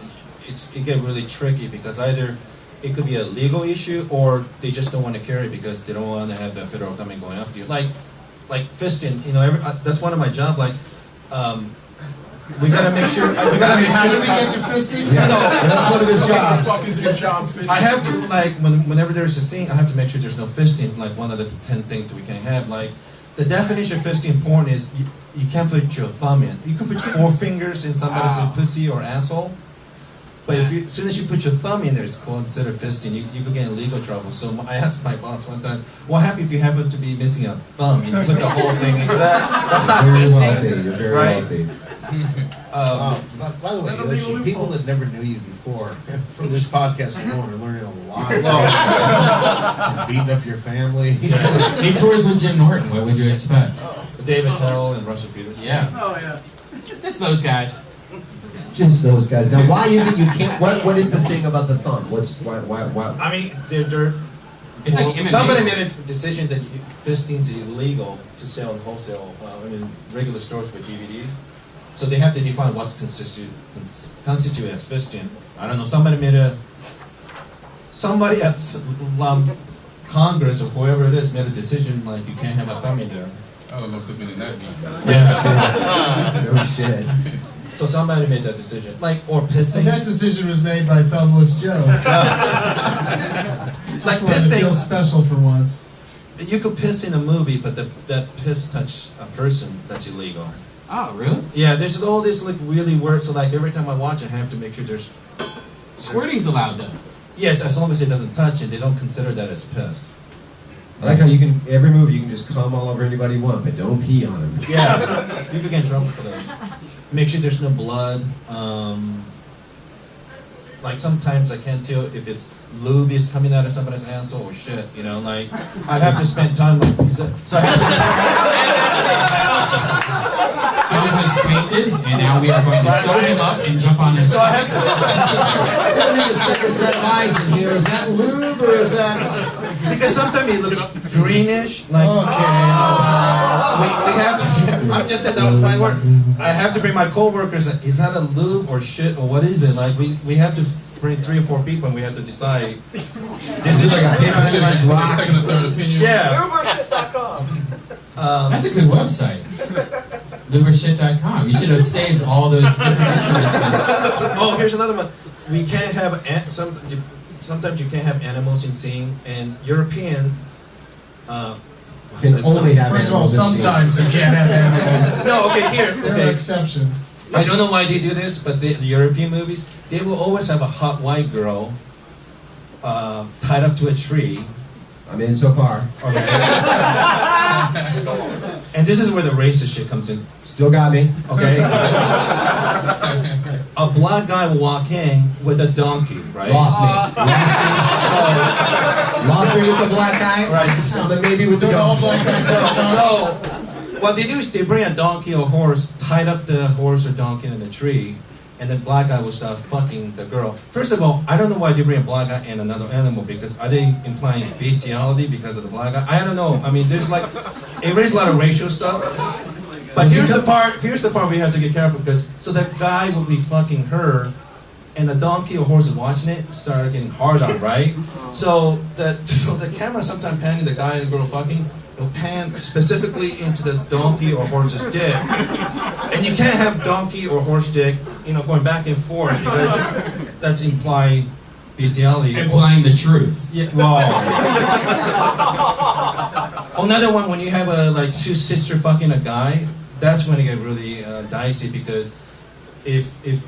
it get really tricky because either it could be a legal issue or they just don't want to carry it because they don't want to have the federal government going after you. Like fisting, that's one of my jobs. Like, we gotta make sure. How did we get to fisting? Yeah, that's one of his jobs. What the fuck is your job, fisting? I have to, like, whenever there's a scene, I have to make sure there's no fisting. Like, one of the 10 things that we can have. Like, the definition of fisting porn is you can't put your thumb in. You can put your 4 fingers in somebody's pussy or asshole. But as soon as you put your thumb in there, it's considered fisting. You could get in legal trouble. So I asked my boss one time, what happens if you happen to be missing a thumb? You put the whole thing in. That's not Very fisting. wealthy. You're very right? wealthy. By the way, Yoshi, people that never knew you before, from this podcast alone, are learning a lot. And beating up your family. He tours with Jim Norton. What would you expect? David Tell and Russell Peters. Yeah. Oh yeah. Just those guys. Just those guys. Now, why is it you can't? What is the thing about the thumb? Why? I mean, they're It's like MMA. somebody made a decision that fisting's illegal to sell in wholesale. Regular stores for DVD. So they have to define what's constitute as fisting. I don't know. Somebody at Congress or whoever it is made a decision like you can't have a thumb in there. I don't know if they've been in that meeting. Yeah. No shit. So somebody made that decision, or So pissing. that decision was made by Thumbless Joe. Like Wanted to pissing. feel special for once. You could piss in a movie, but that piss touch a person, that's illegal. Oh, really? Yeah, there's all this really weird. So every time I watch, I have to make sure there's. Squirting's allowed though. Yes, as long as it doesn't touch it, they don't consider that as piss. I like how you can every movie you can just come all over anybody you want, but don't pee on them. Yeah, you could get in trouble for that. Make sure there's no blood. Sometimes I can't tell if it's lube is coming out of somebody's asshole or shit. I have to spend time so I have He just was fainted, and now we are going to sew him up and jump on his. So I have to. Is that eyes in here? Is that lube or is that? Because sometimes it looks greenish. We have to. I just said that was my word. I have to bring my coworkers. Is that a lube or shit or what is it? We have to bring 3 or 4 people and we have to decide. This is like a second or third opinion. Yeah. That's a good website. Lubershit.com. You should have saved all those different incidences. Oh, here's another one. We can't have sometimes you can't have animals in scene, and Europeans Can only have First of all, animals in scenes. sometimes you can't have animals. No, okay, here. There Okay. are exceptions. I don't know why they do this, but the European movies, they will always have a hot white girl tied up to a tree. I'm in so far. Okay. And this is where the racist shit comes in. Still got me. Okay. A black guy will walk in with a donkey, right? Lost me. Lost me with the black guy. Right. So then maybe with the All dog. black guys. So what they do is they bring a donkey or horse, tied up the horse or donkey in a tree, and then black guy will start fucking the girl. First of all, I don't know why they bring a black guy and another animal, because are they implying bestiality because of the black guy? I don't know. I mean, there's it raises a lot of racial stuff. But here's the part we have to get careful, because so that guy will be fucking her, and the donkey or horse is watching it, start getting hard on, right? So the camera sometimes panning the guy and the girl fucking, it'll pan specifically into the donkey or horse's dick. And you can't have donkey or horse dick, going back and forth, because that's implying bestiality. Implying the truth. Yeah, well. Another one, when you have two sisters fucking a guy, that's when it get really dicey, because if a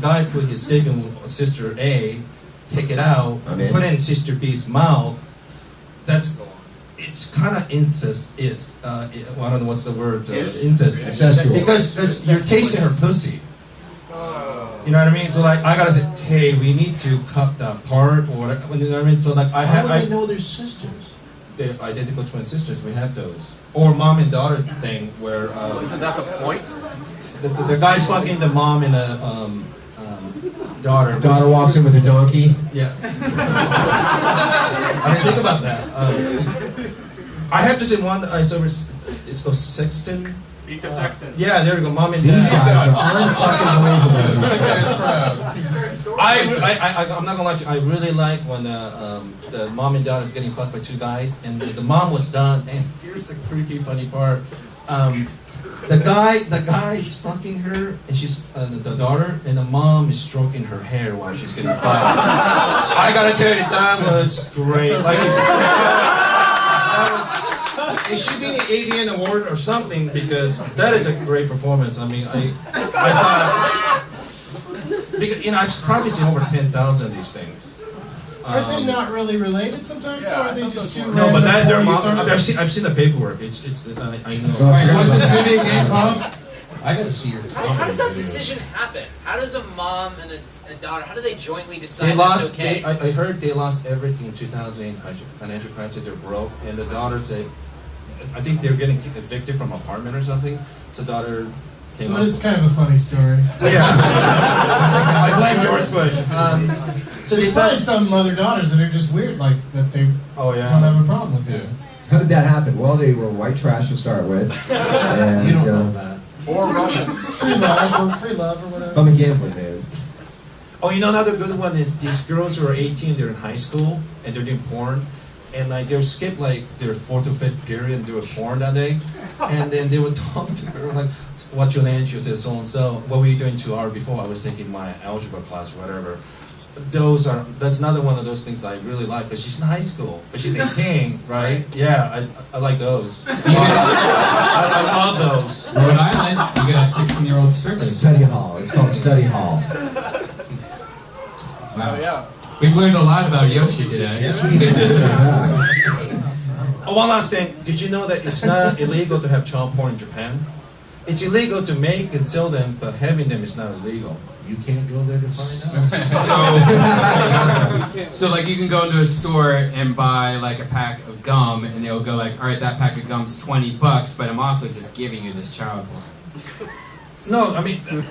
guy put his dick in sister A, take it out, put it in sister B's mouth, it's kind of incest. I don't know what's the word. Incest. Because you're tasting her pussy. You know what I mean? So I gotta say, hey, we need to cut that part, or whatever. You know what I mean? So How would they know they're sisters? They're identical twin sisters. We have those. Or mom and daughter thing where. Isn't that the point? The guy's fucking the mom and the daughter. Daughter walks in with a donkey. Yeah. I mean, think about that. I have to say one. It's called Sexton. Ika Sexton. Yeah, there we go. Mom and These dad. guys are unfucking I'm not gonna lie to you. I really like when the mom and dad is getting fucked by 2 guys, and the mom was done. And here's the creepy, funny part. The guy is fucking her, and she's the daughter, and the mom is stroking her hair while she's getting fucked. I gotta tell you, that was great. It should be an AVN award or something, because that is a great performance. I mean, I thought, because I've probably seen over 10,000 of these things. Are they not really related sometimes, or are they just too? No, but random they're before you start? I've seen the paperwork. It's I know. Alright, so what's this video game called? I gotta see your How does that videos. decision happen? How does a mom and a daughter, how do they jointly decide They that's lost. okay? I heard they lost everything in 2008 financial crisis. They're broke, and the daughter said, I think they're getting evicted from apartment or something. So daughter came So up. it's kind of a funny story. Yeah. I blame George Bush. So there's probably some other daughters that are just weird, like that they Oh yeah. don't have a problem with it. How did that happen? Well, they were white trash to start with. And, You don't know that. Or Russian. Free love or whatever. From a gambling dude. Oh, you know another good one is these girls who are 18, they're in high school and they're doing porn, and like they'll skip like their 4th to 5th period and do a porn that day, and then they would talk to her like, "What's your name?" She'll say, "So and so." "What were you doing 2 hours before?" "I was taking my algebra class," or whatever. That's another one of those things that I really like because she's in high school, but she's 18, right? Yeah, I like those. I love those. Rhode Island, you could have 16-year-old strippers. Study hall. It's called study hall. Wow. Oh, yeah. We've learned a lot about Yoshi today. Yes, we did. Oh, one last thing. Did you know that it's not illegal to have child porn in Japan? It's illegal to make and sell them, but having them is not illegal. You can't go there to find out. So like you can go into a store and buy like a pack of gum, and they'll go like, all right, that pack of gum's $20, but I'm also just giving you this child porn. No, I mean, you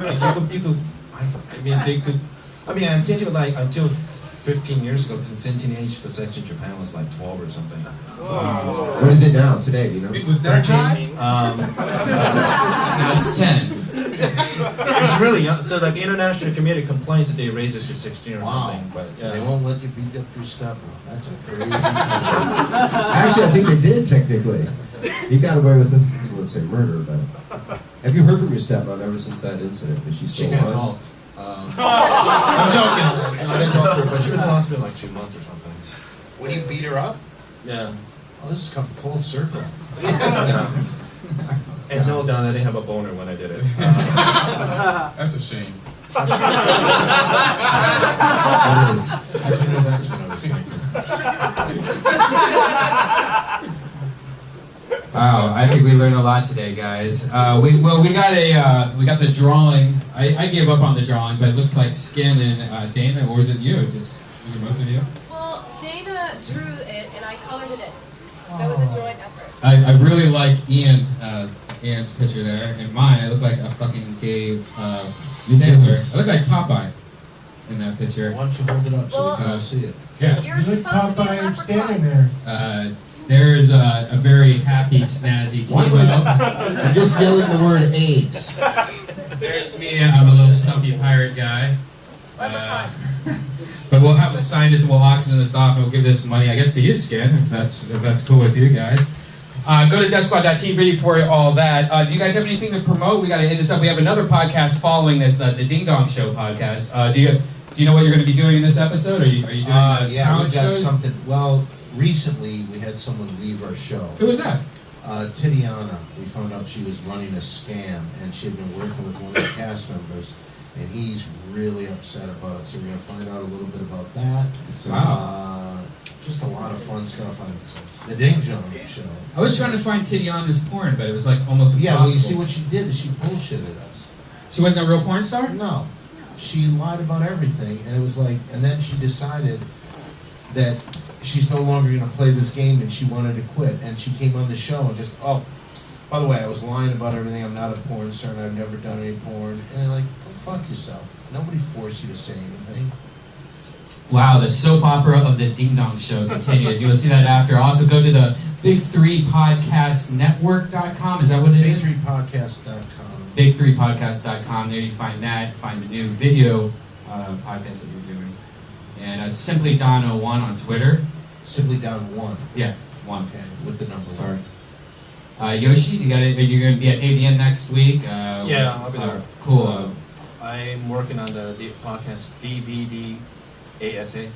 could. I mean, they could. I mean, until 15 years ago, consenting age for sex in Japan was like 12 or something. What is it now, today, you know? It was that high? Now it's 10. It's really young. So like international community complains that they raise it to 16 or something. But yeah. They won't let you beat up your stepmom. That's a crazy thing. Actually, I think they did, technically. He got away with it. People would say murder, but... Have you heard from your stepmom ever since that incident? Is she still She can't alive? talk. I'm joking. I didn't talk to her, but she was in the hospital like 2 months or something. When you beat her up? Yeah. Oh, this has come full circle. And no, Don, I didn't have a boner when I did it. That's a shame. How'd you know that's what I was thinking? Wow, I think we learned a lot today, guys. We got the drawing. I gave up on the drawing, but it looks like Skin and Dana, or was it you? Was it mostly you? Well, Dana drew it and I colored it in. So it was a joint effort. I really like Ian's picture there, and mine. I look like a fucking gay sailor. I look like Popeye in that picture. Why don't you hold it up so we can all see it? Yeah. You're You look supposed to be a Popeye leprechaun. standing there. There's a very happy, snazzy Why was Thibault. I'm just yelling the word AIDS? There's me. I'm a little stumpy pirate guy. But we'll have the scientists and we'll auction this off and we'll give this money, I guess, to you, Skin, if that's cool with you guys. Go to Deathsquad.tv for all that. Do you guys have anything to promote? We got to end this up. We have another podcast following this, the Ding Dong Show podcast. Do you know what you're going to be doing in this episode? Are you doing Yeah, talent we got shows? something. Well, recently we had someone leave our show. Who was that? Titiana. We found out she was running a scam, and she had been working with one of the cast members, and he's really upset about it. So we're going to find out a little bit about that. Wow. Just a lot of fun stuff on the Ding Dong Show. I was trying to find Titiana's porn, but it was like almost impossible. Yeah, well, you see what she did is she bullshitted us. She wasn't a real porn star? No. She lied about everything, and it was like, and then she decided that she's no longer going to play this game, and she wanted to quit. And she came on the show and just, oh, by the way, I was lying about everything. I'm not a porn star, and I've never done any porn. And I'm like, go fuck yourself. Nobody forced you to say anything. Wow, the soap opera of the Ding Dong Show continues. You will see that after. Also, go to the Big3podcastnetwork.com. Is that what it is? Big3podcast.com. Big3podcast.com. There you can find that. Find the new video podcast that you're doing. And it's Simply Don01 on Twitter. Simply Don 1. Yeah, 1. Okay, with the number. Sorry. Yoshi, you're going to be at AVN next week. Yeah, I'll be there. Cool. I'm working on the podcast DVD ASA.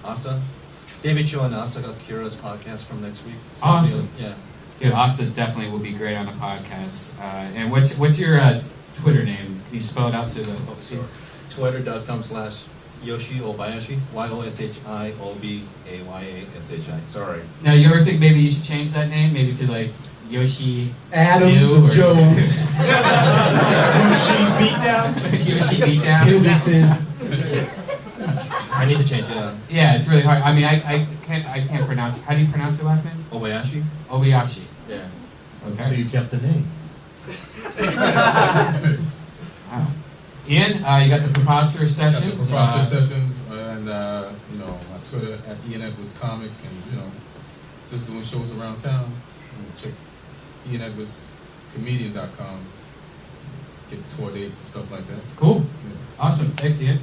David Cho and Asa got Kira's podcast from next week. Awesome. Yeah. Yeah, Asa definitely will be great on the podcast. And what's your Twitter name? Can you spell it out to the Twitter.com/Yoshi Obayashi. YOSHIOBAYASHI. Sorry. Now, you ever think maybe you should change that name? Maybe to like Yoshi Adams do, and or- Jones. Yoshi Beatdown. Yoshi Beatdown. He'll be thin. I need to change it. Yeah, it's really hard. I mean, I can't pronounce. How do you pronounce your last name? Obayashi? Obayashi. Yeah. Okay. So you kept the name. Wow. Ian, you got the Preposterous Sessions. Preposterous Sessions, and my Twitter at Ian Edwards Comic, and just doing shows around town. Check IanEdwardsComedian.com. Get tour dates and stuff like that. Cool. Yeah. Awesome. Thanks, Ian.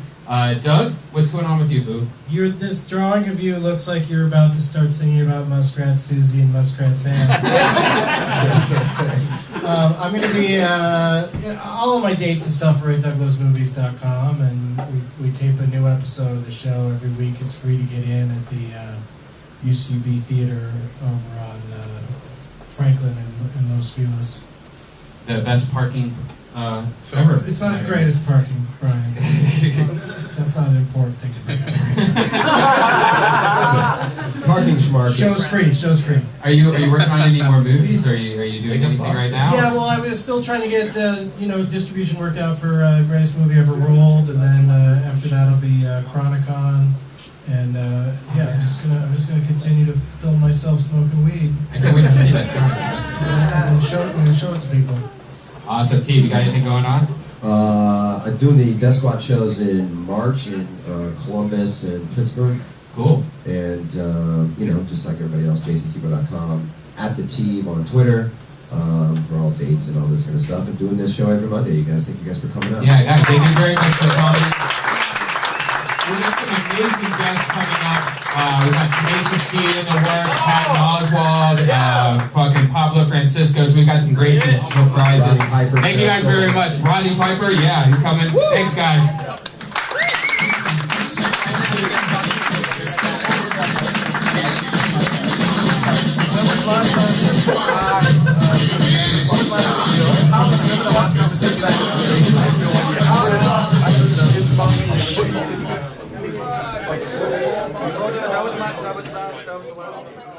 Doug, what's going on with you, boo? This drawing of you looks like you're about to start singing about Muskrat Susie and Muskrat Sam. I'm going to be, all of my dates and stuff are at DougLovesMovies.com, and we tape a new episode of the show every week. It's free to get in at the UCB Theater over on Franklin and Los Feliz. The best parking ever. It's not the greatest parking, Brian. That's not an important thing to bring up. Parking smart. Show's free. Are you working on any more movies? Or are you doing anything right now? Yeah, well, I was still trying to get distribution worked out for Greatest Movie Ever Rolled, and then after that it'll be Chronicon, and I'm just gonna continue to film myself smoking weed. I can't wait to see that. I'm gonna show it to people. Awesome, T. You got anything going on? I'm doing the Deathsquad shows in March in Columbus and Pittsburgh. Cool. And, just like everybody else, JasonThibault.com, at the team on Twitter for all dates and all this kind of stuff. And doing this show every Monday. Thank you guys for coming out. Yeah, guys, thank you very much for coming. We've got some amazing guests coming up. We've got Tenacious D in the works, Patton Oswald, fucking Pablo Francisco. So we've got some great surprises. Thank you guys very much. Rodney Piper, yeah, he's coming. Woo! Thanks, guys. That was the last one.